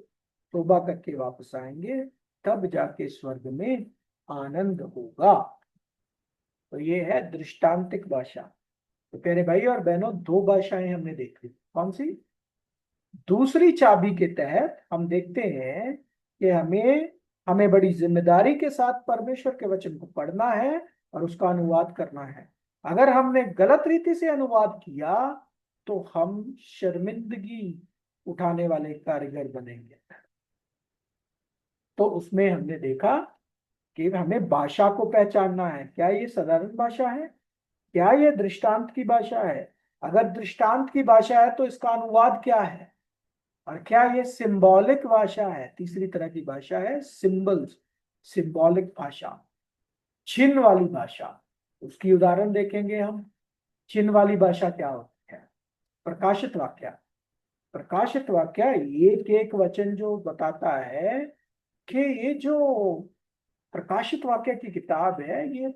[SPEAKER 1] तौबा करके वापस आएंगे, तब जाके स्वर्ग में आनंद होगा। तो ये है दृष्टांतिक भाषा। तो प्यारे भाई और बहनों, दो भाषाएं हमने देखी। कौन सी? दूसरी चाबी के तहत हम देखते हैं कि हमें बड़ी जिम्मेदारी के साथ परमेश्वर के वचन को पढ़ना है और उसका अनुवाद करना है। अगर हमने गलत रीति से अनुवाद किया तो हम शर्मिंदगी उठाने वाले कारीगर बनेंगे। तो उसमें हमने देखा कि हमें भाषा को पहचानना है, क्या ये साधारण भाषा है, क्या ये दृष्टांत की भाषा है। अगर दृष्टांत की भाषा है तो इसका अनुवाद क्या है, और क्या ये सिंबॉलिक भाषा है। तीसरी तरह की भाषा है सिंबल्स, सिंबॉलिक भाषा, चिन्ह वाली भाषा। उसकी उदाहरण देखेंगे हम। चिन्ह वाली भाषा क्या होती है? प्रकाशित वाक्य। प्रकाशित वाक्य एक एक वचन जो बताता है कि ये जो प्रकाशित वाक्य की किताब है ये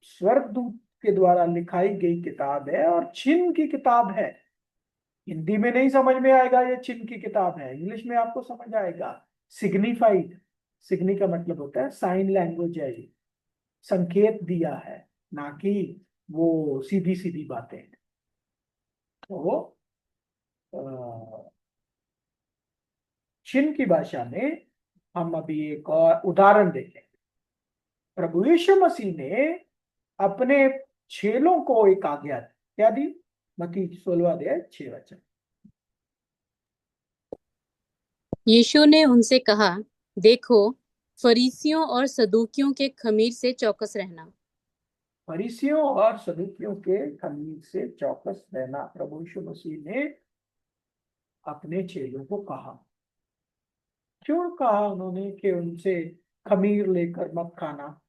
[SPEAKER 1] स्वर्गदूत के द्वारा लिखाई गई किताब है और चिन्ह की किताब है। हिंदी में नहीं समझ में आएगा, ये चिन्ह की किताब है। इंग्लिश में आपको समझ आएगा। सिग्निफाइड, सिग्नी का मतलब होता है साइन लैंग्वेज है ये, संकेत दिया है, ना कि वो सीधी सीधी बातें। तो चिन्ह की भाषा में हम अभी एक और उदाहरण देखें। प्रभु यीशु मसीह ने अपने चेलों को एक आज्ञा दी। क्या दी? मत्ती 16 अध्याय 6 वचन।
[SPEAKER 2] यीशु ने उनसे कहा, देखो, फरीसियों और सदूकियों के खमीर से चौकस रहना।
[SPEAKER 1] फरीसियों और सदूकियों के खमीर से चौकस रहना प्रभु यीशु मसीह ने अपने चेलों को कहा। क्यों कहा उन्होंने कि उनसे खमीर लेकर मत खाना?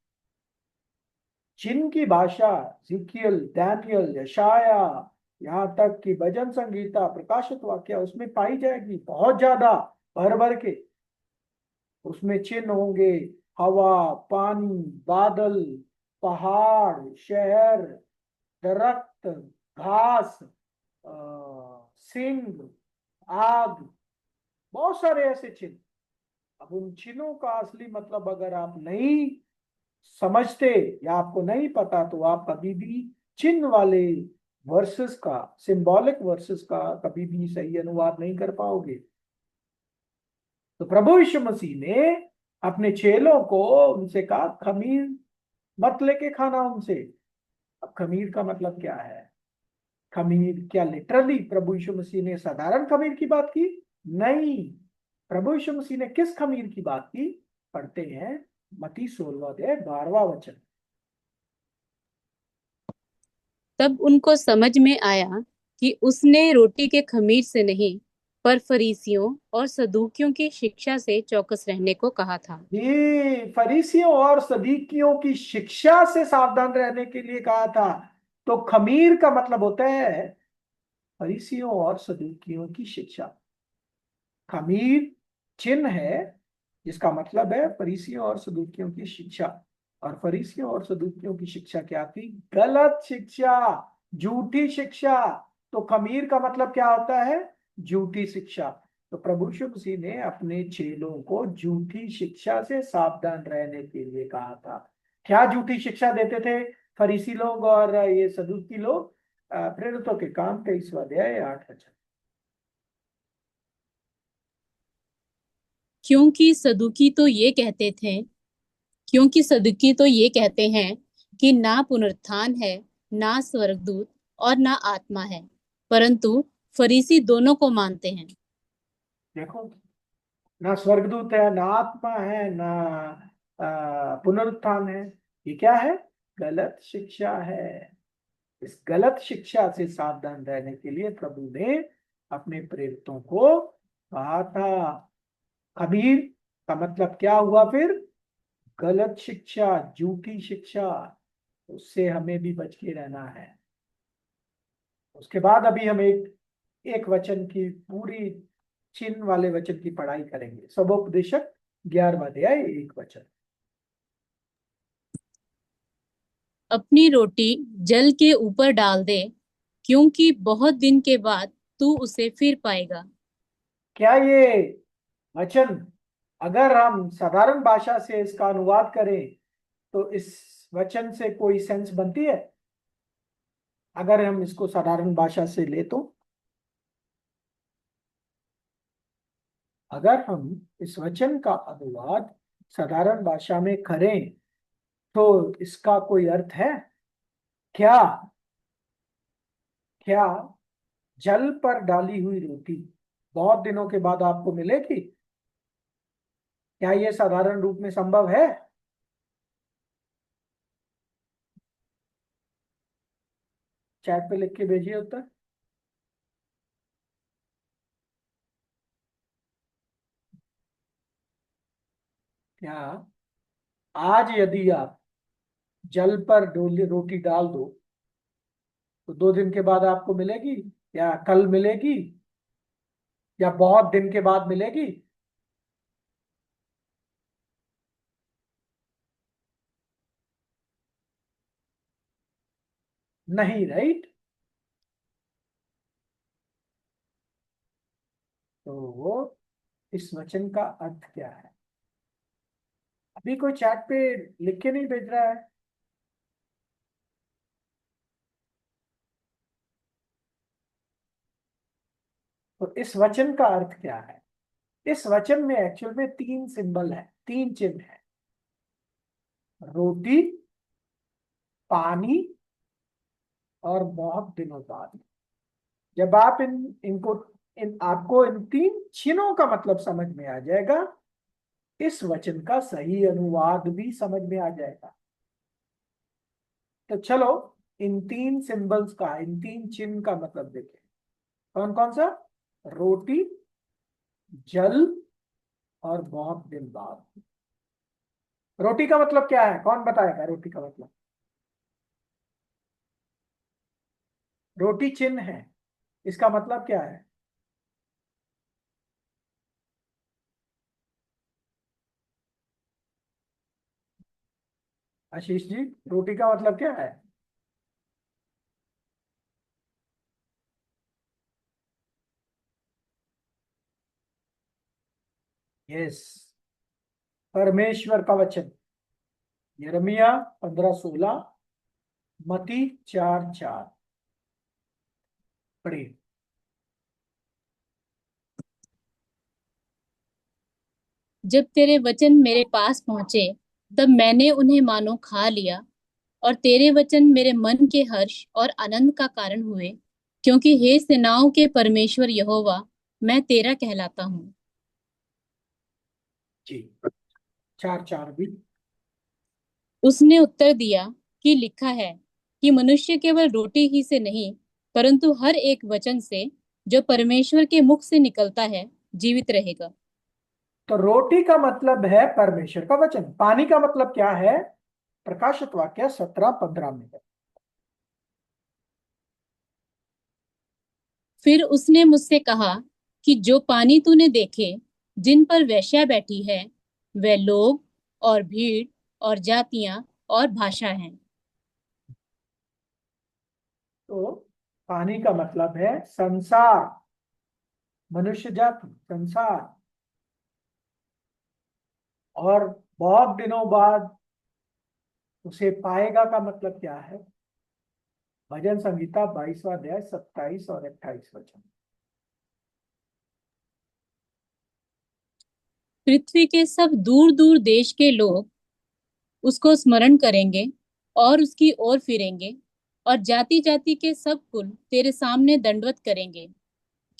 [SPEAKER 1] चिन्ह की भाषा जिकियल, डैनियल, यशाया, यहाँ तक कि भजन संगीता, प्रकाशित वाक्य उसमें पाई जाएगी बहुत ज्यादा, भर भर के। उसमें चिन्ह होंगे, हवा, पानी, बादल, पहाड़, शहर, दरख्त, घास, सिंह, आग, बहुत सारे ऐसे चिन्ह। अब उन चिन्हों का असली मतलब अगर आप नहीं समझते या आपको नहीं पता तो आप कभी भी चिन्ह वाले वर्सेस का, सिंबॉलिक वर्सेस का कभी भी सही अनुवाद नहीं कर पाओगे। तो प्रभु यीशु मसीह ने अपने चेलों को उनसे कहा खमीर मत लेके खाना उनसे। अब खमीर का मतलब क्या है? खमीर क्या लिटरली प्रभु यीशु मसीह ने साधारण खमीर की बात की? नहीं। प्रभु यीशु मसीह ने किस खमीर की बात की? पढ़ते हैं मत्ती 16 अध्याय 12वां वचन।
[SPEAKER 2] तब उनको समझ में आया कि उसने रोटी के खमीर से नहीं, पर फरीसियों और सदूकियों की शिक्षा से चौकस रहने को कहा था।
[SPEAKER 1] ये फरीसियों और सदूकियों की शिक्षा से सावधान रहने के लिए कहा था। तो खमीर का मतलब होता है फरीसियों और सदूकियों की शिक्षा। खमीर चिन्ह है जिसका मतलब है फरीसियों और सदूकियों की शिक्षा। और फरीसियों और सदूकियों की शिक्षा क्या थी? गलत शिक्षा, झूठी शिक्षा। तो खमीर का मतलब क्या होता है? झूठी शिक्षा। तो प्रभु यीशु मसीह ने अपने चेलों को झूठी शिक्षा से सावधान रहने के लिए कहा था। क्या झूठी शिक्षा देते थे फरीसी लोग और ये सदूकी लोग? प्रेरितों के काम 23वां अध्याय 8 वचन।
[SPEAKER 2] क्योंकि सदूकी तो ये कहते थे क्योंकि सदूकी तो ये कहते हैं कि ना पुनरुत्थान है, ना स्वर्गदूत और ना आत्मा है, परंतु फरीसी दोनों को मानते हैं।
[SPEAKER 1] देखो, ना स्वर्गदूत है, ना आत्मा है, ना पुनरुत्थान है। ये क्या है? गलत शिक्षा है। इस गलत शिक्षा से सावधान रहने के लिए प्रभु ने अपने प्रेरितों को कहा था। खमीर का मतलब क्या हुआ फिर? गलत शिक्षा, झूठी शिक्षा। उससे हमें भी बच के रहना है। उसके बाद अभी हम एक एक वचन की पूरी चिन्ह वाले वचन की पढ़ाई करेंगे। सबोपदेशक 11वां अध्याय 1 वचन।
[SPEAKER 2] अपनी रोटी जल के ऊपर डाल दे, क्योंकि बहुत दिन के बाद तू उसे फिर पाएगा।
[SPEAKER 1] क्या ये वचन, अगर हम साधारण भाषा से इसका अनुवाद करें तो इस वचन से कोई सेंस बनती है? अगर हम इसको साधारण भाषा से ले तो अगर हम इस वचन का अनुवाद साधारण भाषा में करें तो इसका कोई अर्थ है क्या? क्या जल पर डाली हुई रोटी बहुत दिनों के बाद आपको मिलेगी। क्या ये साधारण रूप में संभव है? चैट पे लिख के भेजिए उत्तर। क्या आज यदि आप जल पर डोली रोटी डाल दो तो 2 दिन के बाद आपको मिलेगी, या कल मिलेगी, या बहुत दिन के बाद मिलेगी? नहीं, राइट। तो वो इस वचन का अर्थ क्या है? अभी कोई चैट पे लिख के नहीं भेज रहा है। तो इस वचन का अर्थ क्या है? इस वचन में एक्चुअल में 3 सिंबल है, 3 चिन्ह है। रोटी, पानी, और बहुत दिनों बाद। जब आप इन इनको इन आपको इन 3 चिन्हों का मतलब समझ में आ जाएगा, इस वचन का सही अनुवाद भी समझ में आ जाएगा। तो चलो, इन 3 चिन्ह का मतलब देखें। कौन कौन सा? रोटी, जल, और बहुत दिन बाद। रोटी का मतलब क्या है? कौन बताएगा रोटी का मतलब? रोटी चिन्ह है, इसका मतलब क्या है? आशीष जी, रोटी का मतलब क्या है? यस, परमेश्वर का वचन। यिर्मयाह 15:16, मती 4:4। पढ़िए।
[SPEAKER 2] जब तेरे वचन मेरे पास पहुंचे, तब मैंने उन्हें मानो खा लिया, और तेरे वचन मेरे मन के हर्ष और आनंद का कारण हुए, क्योंकि हे सेनाओं के परमेश्वर यहोवा, मैं तेरा कहलाता हूँ।
[SPEAKER 1] जी, 4:4 भी।
[SPEAKER 2] उसने उत्तर दिया कि लिखा है कि मनुष्य केवल रोटी ही से नहीं, परंतु हर एक वचन से जो परमेश्वर के मुख से निकलता है जीवित रहेगा।
[SPEAKER 1] तो रोटी का मतलब है परमेश्वर का वचन। पानी का मतलब क्या है? प्रकाशित वाक्य 17:15 में है।
[SPEAKER 2] फिर उसने मुझसे कहा कि जो पानी तूने देखे, जिन पर वेश्या बैठी है, वे लोग और भीड़ और जातियां और भाषा हैं।
[SPEAKER 1] तो पानी का मतलब है संसार, मनुष्य जाति, संसार। और बहुत दिनों बाद उसे पाएगा का मतलब क्या है? भजन संहिता 22वां अध्याय 27 और 28 वचन।
[SPEAKER 2] पृथ्वी के सब दूर दूर देश के लोग उसको स्मरण करेंगे और उसकी ओर फिरेंगे, और जाति जाति के सब कुल तेरे सामने दंडवत करेंगे,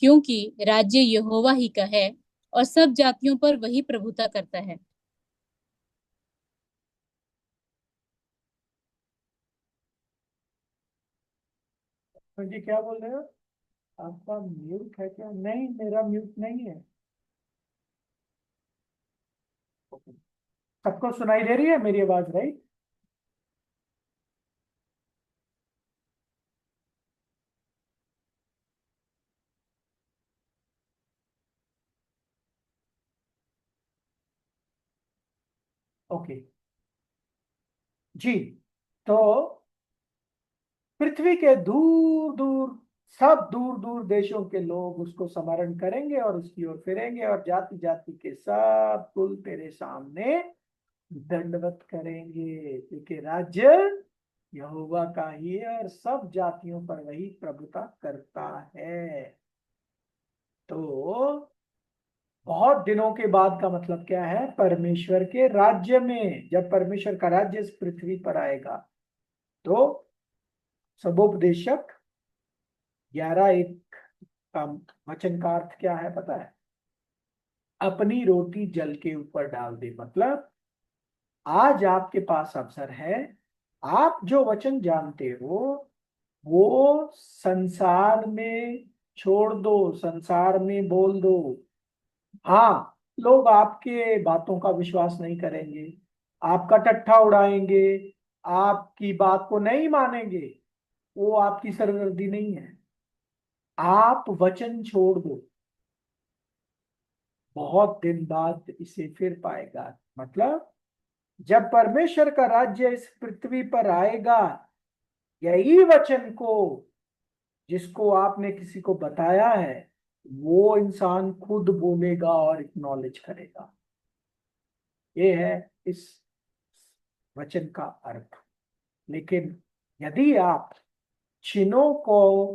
[SPEAKER 2] क्योंकि राज्य यहोवा ही का है और सब जातियों पर वही प्रभुता करता है।
[SPEAKER 1] तो जी क्या बोल रहे हो? आपका म्यूट है क्या? नहीं, मेरा म्यूट नहीं है। सबको सुनाई दे रही है मेरी आवाज, राइट? ओके जी। तो पृथ्वी के दूर दूर, सब दूर दूर देशों के लोग उसको स्मरण करेंगे और उसकी ओर फिरेंगे, और जाति जाति के सब कुल तेरे सामने दंडवत करेंगे, क्योंकि राज्य यहोवा का ही है और सब जातियों पर वही प्रभुता करता है। तो बहुत दिनों के बाद का मतलब क्या है? परमेश्वर के राज्य में, जब परमेश्वर का राज्य इस पृथ्वी पर आएगा, तो सबोपदेशक 11:1 का वचन का अर्थ क्या है पता है? अपनी रोटी जल के ऊपर डाल दे, मतलब आज आपके पास अवसर है, आप जो वचन जानते हो वो संसार में छोड़ दो, संसार में बोल दो। हाँ, लोग आपके बातों का विश्वास नहीं करेंगे, आपका टट्ठा उड़ाएंगे, आपकी बात को नहीं मानेंगे, वो आपकी सरदर्दी नहीं है। आप वचन छोड़ दो, बहुत दिन बाद इसे फिर पाएगा। मतलब जब परमेश्वर का राज्य इस पृथ्वी पर आएगा, यही वचन को जिसको आपने किसी को बताया है, वो इंसान खुद बोलेगा और एक्नॉलेज करेगा। ये है इस वचन का अर्थ। लेकिन यदि आप चिन्हों को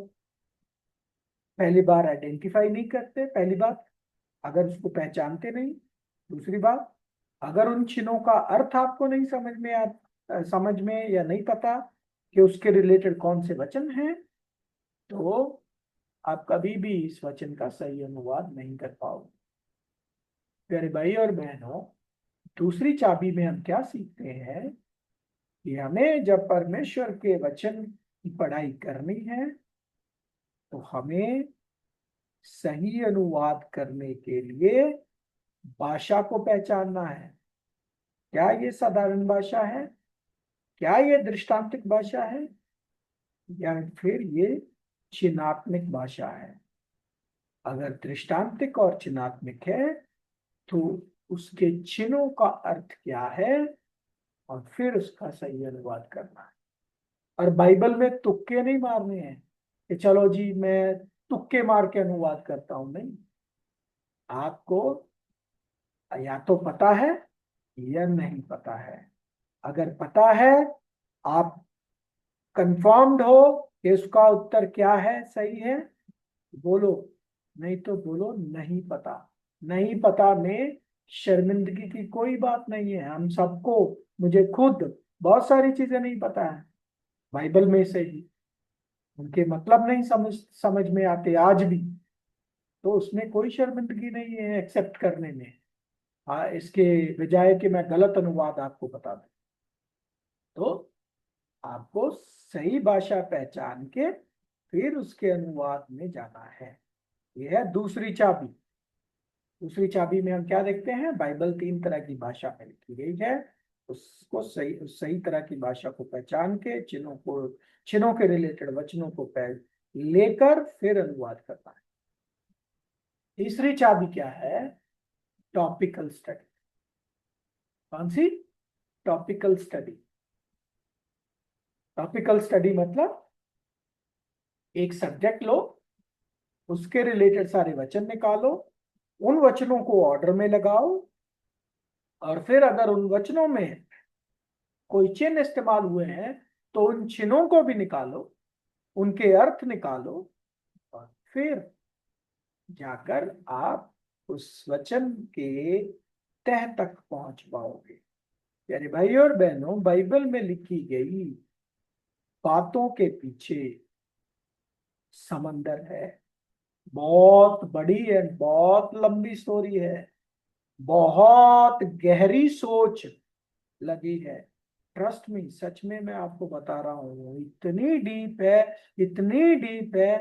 [SPEAKER 1] पहली बार आइडेंटिफाई नहीं करते, पहली बात, अगर उसको पहचानते नहीं, दूसरी बात, अगर उन चिन्हों का अर्थ आपको नहीं समझ में या नहीं पता कि उसके रिलेटेड कौन से वचन हैं, तो आप कभी भी इस वचन का सही अनुवाद नहीं कर पाओगे। प्यारे भाई और बहनों, दूसरी चाबी में हम क्या सीखते हैं कि हमें जब परमेश्वर के वचन की पढ़ाई करनी है तो हमें सही अनुवाद करने के लिए भाषा को पहचानना है। क्या ये साधारण भाषा है, क्या ये दृष्टांतिक भाषा है, या फिर ये चिन्हात्मक भाषा है? अगर दृष्टांतिक और चिन्हात्मक है तो उसके चिन्हों का अर्थ क्या है और फिर उसका सही अनुवाद करना है। और बाइबल में तुक्के नहीं मारने हैं कि चलो जी मैं तुक्के मार के अनुवाद करता हूं, नहीं। आपको या तो पता है या नहीं पता है। अगर पता है, आप कंफर्म्ड हो कि उसका उत्तर क्या है, सही है, बोलो, नहीं तो बोलो नहीं पता। नहीं पता में शर्मिंदगी की कोई बात नहीं है। हम सबको, मुझे खुद बहुत सारी चीजें नहीं पता है बाइबल में से ही, उनके मतलब नहीं समझ में आते आज भी, तो उसमें कोई शर्मिंदगी नहीं है एक्सेप्ट करने में। हाँ, इसके बजाय कि मैं गलत अनुवाद आपको बता दूं, तो आपको सही भाषा पहचान के फिर उसके अनुवाद में जाना है। यह है दूसरी चाबी। दूसरी चाबी में हम क्या देखते हैं? बाइबल 3 तरह की भाषा में लिखी गई है, उसको सही तरह की भाषा को पहचान के चिन्हों के रिलेटेड वचनों को लेकर फिर अनुवाद करना है। तीसरी चाबी क्या है? Topical study. कौन सी? Topical study. टॉपिकल स्टडी मतलब एक सब्जेक्ट लो, उसके रिलेटेड सारे वचन निकालो, उन वचनों को ऑर्डर में लगाओ, और फिर अगर उन वचनों में कोई चिन्ह इस्तेमाल हुए हैं तो उन चिन्हों को भी निकालो, उनके अर्थ निकालो, और फिर जाकर आप उस वचन के तह तक पहुंच पाओगे। प्यारे भाई और बहनों, बाइबल में लिखी गई बातों के पीछे समंदर है, बहुत बड़ी है, बहुत लंबी स्टोरी है, बहुत गहरी सोच लगी है। ट्रस्ट मी, सच में मैं आपको बता रहा हूँ, इतनी डीप है, इतनी डीप है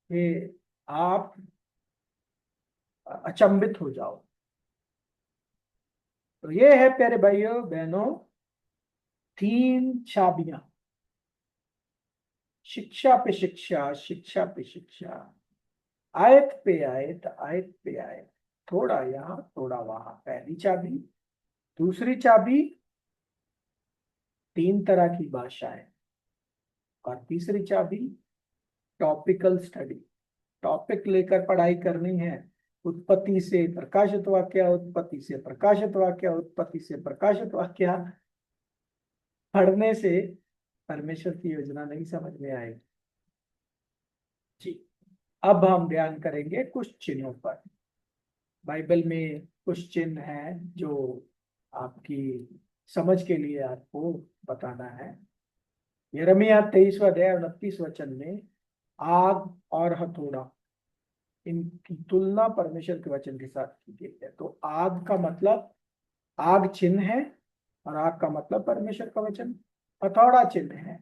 [SPEAKER 1] कि आप अचंभित हो जाओ। तो ये है प्यारे भाइयों बहनों, 3 चाबियां। शिक्षा पे शिक्षा, शिक्षा पे शिक्षा, आयत पे आयत, आयत पे आयत, थोड़ा यहाँ थोड़ा वहां, पहली चाबी। दूसरी चाबी, 3 तरह की भाषाएं। और तीसरी चाबी, टॉपिकल स्टडी। टॉपिक लेकर पढ़ाई करनी है। उत्पत्ति से प्रकाशित वाक्य, उत्पत्ति से प्रकाशित वाक्य, उत्पत्ति से प्रकाशित वाक्य पढ़ने से परमेश्वर की योजना नहीं समझ में आएगी। जी, अब हम ध्यान करेंगे कुछ चिन्हों पर। बाइबल में कुछ चिन्ह हैं जो आपकी समझ के लिए आपको बताना है। यिर्मयाह 23वां अध्याय 29 वचन में आग और हथौड़ा, इनकी तुलना परमेश्वर के वचन के साथ की गई है। तो आग का मतलब, आग चिन्ह है, और आग का मतलब परमेश्वर का वचन। हथौड़ा चिन्ह है,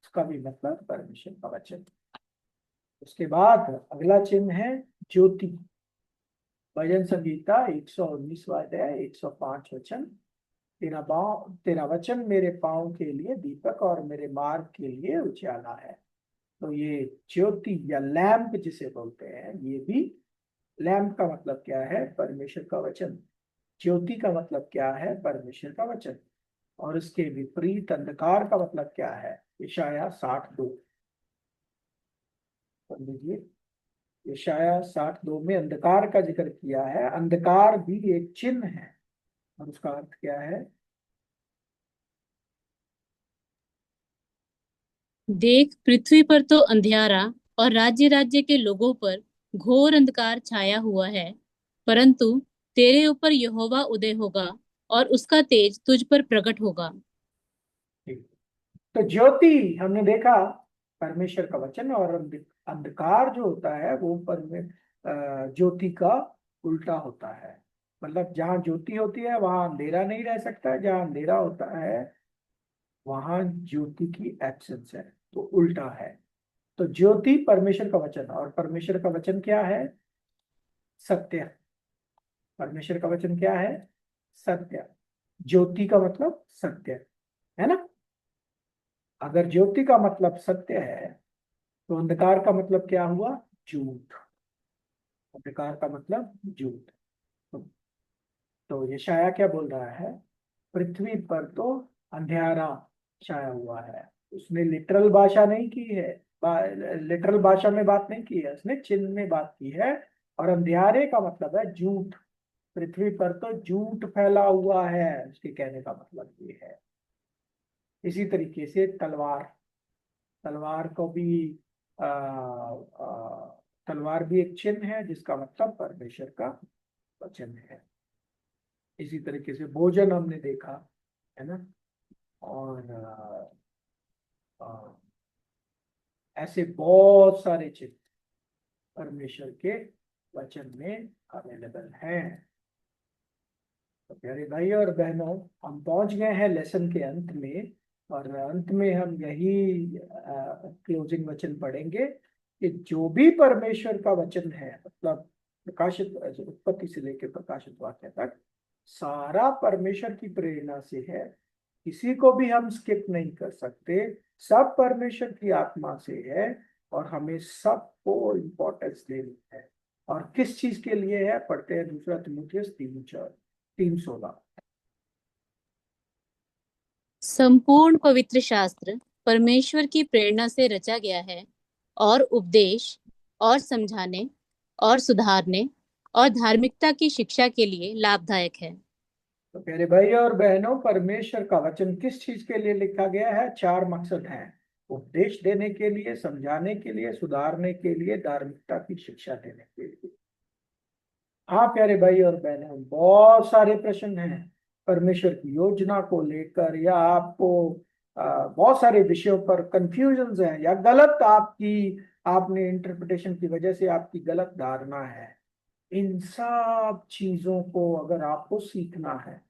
[SPEAKER 1] उसका भी मतलब परमेश्वर का वचन। उसके बाद अगला चिन्ह है ज्योति। भजन संगीता 119वां अध्याय 105 वचन। तेरा वचन मेरे पाँव के लिए दीपक और मेरे मार्ग के लिए उजाला है। तो ये ज्योति या लैंप जिसे बोलते हैं, ये भी, लैंप का मतलब क्या है? परमेश्वर का वचन। ज्योति का मतलब क्या है? परमेश्वर का वचन। और इसके विपरीत अंधकार का मतलब क्या है? यशाया 60:2 पढ़ लीजिए। यशाया 60:2 में अंधकार का जिक्र किया है। अंधकार भी एक चिन्ह है, और उसका अर्थ क्या है?
[SPEAKER 2] देख, पृथ्वी पर तो अंधियारा और राज्य राज्य के लोगों पर घोर अंधकार छाया हुआ है, परंतु तेरे ऊपर यहोवा उदय होगा और उसका तेज तुझ पर प्रकट होगा।
[SPEAKER 1] ठीक। तो ज्योति हमने देखा परमेश्वर का वचन, और अंधकार जो होता है वो ज्योति का उल्टा होता है। मतलब जहाँ ज्योति होती है वहां अंधेरा नहीं रह सकता, जहाँ अंधेरा होता है वहां ज्योति की एब्सेंस है, तो उल्टा है। तो ज्योति परमेश्वर का वचन, और परमेश्वर का वचन क्या है? सत्य। परमेश्वर का वचन क्या है? सत्य। ज्योति का मतलब सत्य है ना। अगर ज्योति का मतलब सत्य है, तो अंधकार का मतलब क्या हुआ? झूठ। अंधकार का मतलब झूठ। तो यशाया क्या बोल रहा है? पृथ्वी पर तो अंधेरा छाया हुआ है। उसने लिटरल भाषा नहीं की है, लिटरल भाषा में बात नहीं की है, उसने चिन्ह में बात की है। और अंधेरे का मतलब है झूठ। पृथ्वी पर तो झूठ फैला हुआ है, उसके कहने का मतलब ये है। इसी तरीके से तलवार, तलवार को भी तलवार भी एक चिन्ह है, जिसका मतलब परमेश्वर का वचन है। इसी तरीके से भोजन हमने देखा, है ना। और अ, ऐसे बहुत सारे चिन्ह परमेश्वर के वचन में अवेलेबल हैं। तो प्यारे भाई और बहनों, हम पहुंच गए हैं लेसन के अंत में। और अंत में हम यही क्लोजिंग वचन पढ़ेंगे कि जो भी परमेश्वर का वचन है, मतलब प्रकाशित, उत्पत्ति से लेकर प्रकाशित वाक्य तक, सारा परमेश्वर की प्रेरणा से है। किसी को भी हम स्किप नहीं कर सकते। सब परमेश्वर की आत्मा से है, और हमें सबको इम्पोर्टेंस देनी है। और किस चीज के लिए है? पढ़ते हैं दूसरा तिमुथियुस 3:16।
[SPEAKER 2] संपूर्ण पवित्र शास्त्र परमेश्वर की प्रेरणा से रचा गया है और उपदेश और समझाने और सुधारने और धार्मिकता की शिक्षा के लिए लाभदायक है।
[SPEAKER 1] तो प्यारे भाई और बहनों, परमेश्वर का वचन किस चीज के लिए लिखा गया है? 4 मकसद हैं। उपदेश देने के लिए, समझाने के लिए, सुधारने के लिए, धार्मिकता की शिक्षा देने के लिए। हाँ प्यारे भाई और बहनों, बहुत सारे प्रश्न हैं परमेश्वर की योजना को लेकर, या आपको बहुत सारे विषयों पर कंफ्यूजन है, या गलत आपकी, आपने इंटरप्रिटेशन की वजह से आपकी गलत धारणा है। इन सब चीजों को अगर आपको सीखना है,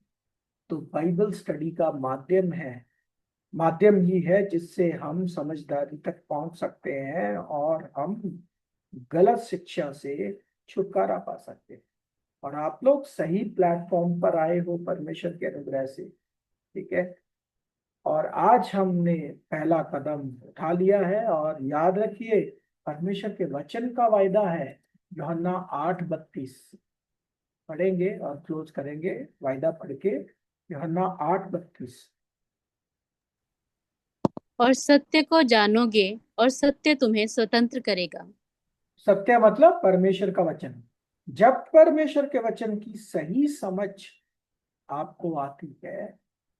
[SPEAKER 1] तो बाइबल स्टडी का माध्यम है, माध्यम ही है जिससे हम समझदारी तक पहुंच सकते हैं, और हम गलत शिक्षा से छुटकारा पा सकते हैं। और आप लोग सही प्लेटफॉर्म पर आए हो परमेश्वर के अनुग्रह से, ठीक है। और आज हमने पहला कदम उठा लिया है, और याद रखिए, परमेश्वर के वचन का वायदा है। यूहन्ना 8:32 पढ़ेंगे और क्लोज करेंगे वायदा पढ़ के। यूहन्ना 8:32।
[SPEAKER 2] और सत्य को जानोगे और सत्य तुम्हें स्वतंत्र करेगा।
[SPEAKER 1] सत्य मतलब परमेश्वर का वचन। जब परमेश्वर के वचन की सही समझ आपको आती है,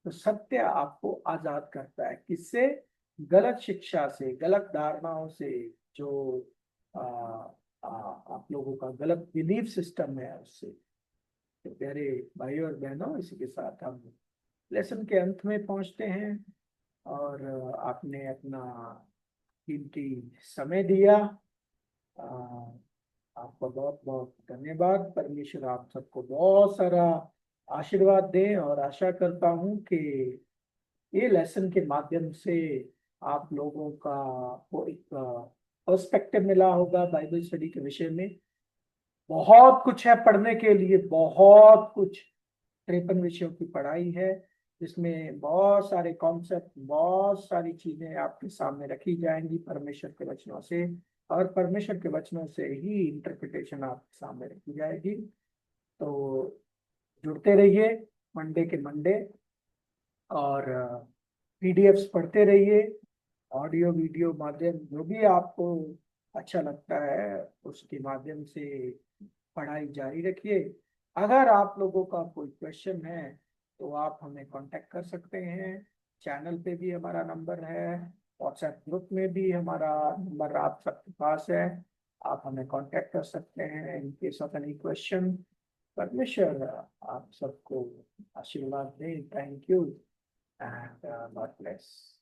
[SPEAKER 1] तो सत्य आपको आजाद करता है। किससे? गलत शिक्षा से, गलत धारणाओं से, जो आ, आप लोगों का गलत बिलीफ सिस्टम है उससे। तो प्यारे भाई और बहनों, इसी के साथ हम लेसन के अंत में पहुंचते हैं। और आपने अपना कीमती समय दिया। आपका बहुत बहुत धन्यवाद। परमेश्वर आप सबको बहुत सारा आशीर्वाद दें, और आशा करता हूं कि ये लेसन के माध्यम से आप लोगों का वो एक पर्सपेक्टिव मिला होगा बाइबल स्टडी के विषय में। बहुत कुछ है पढ़ने के लिए, बहुत कुछ। 53 विषयों की पढ़ाई है, जिसमें बहुत सारे कॉन्सेप्ट, बहुत सारी चीजें आपके सामने रखी जाएंगी परमेश्वर के वचनों से, और परमेश्वर के वचनों से ही इंटरप्रिटेशन आपके सामने रखी जाएगी। तो जुड़ते रहिए मंडे के मंडे, और पीडीएफ्स पढ़ते रहिए, ऑडियो वीडियो माध्यम जो भी आपको अच्छा लगता है उसके माध्यम से पढ़ाई जारी रखिए। अगर आप लोगों का कोई क्वेश्चन है तो आप हमें कांटेक्ट कर सकते हैं। चैनल पे भी हमारा नंबर है, व्हाट्सएप ग्रुप में भी हमारा नंबर आप सबके पास है। आप हमें कांटेक्ट कर सकते हैं in case of any question. परमेश्वर आप सबको आशीर्वाद दें। Thank you and God bless.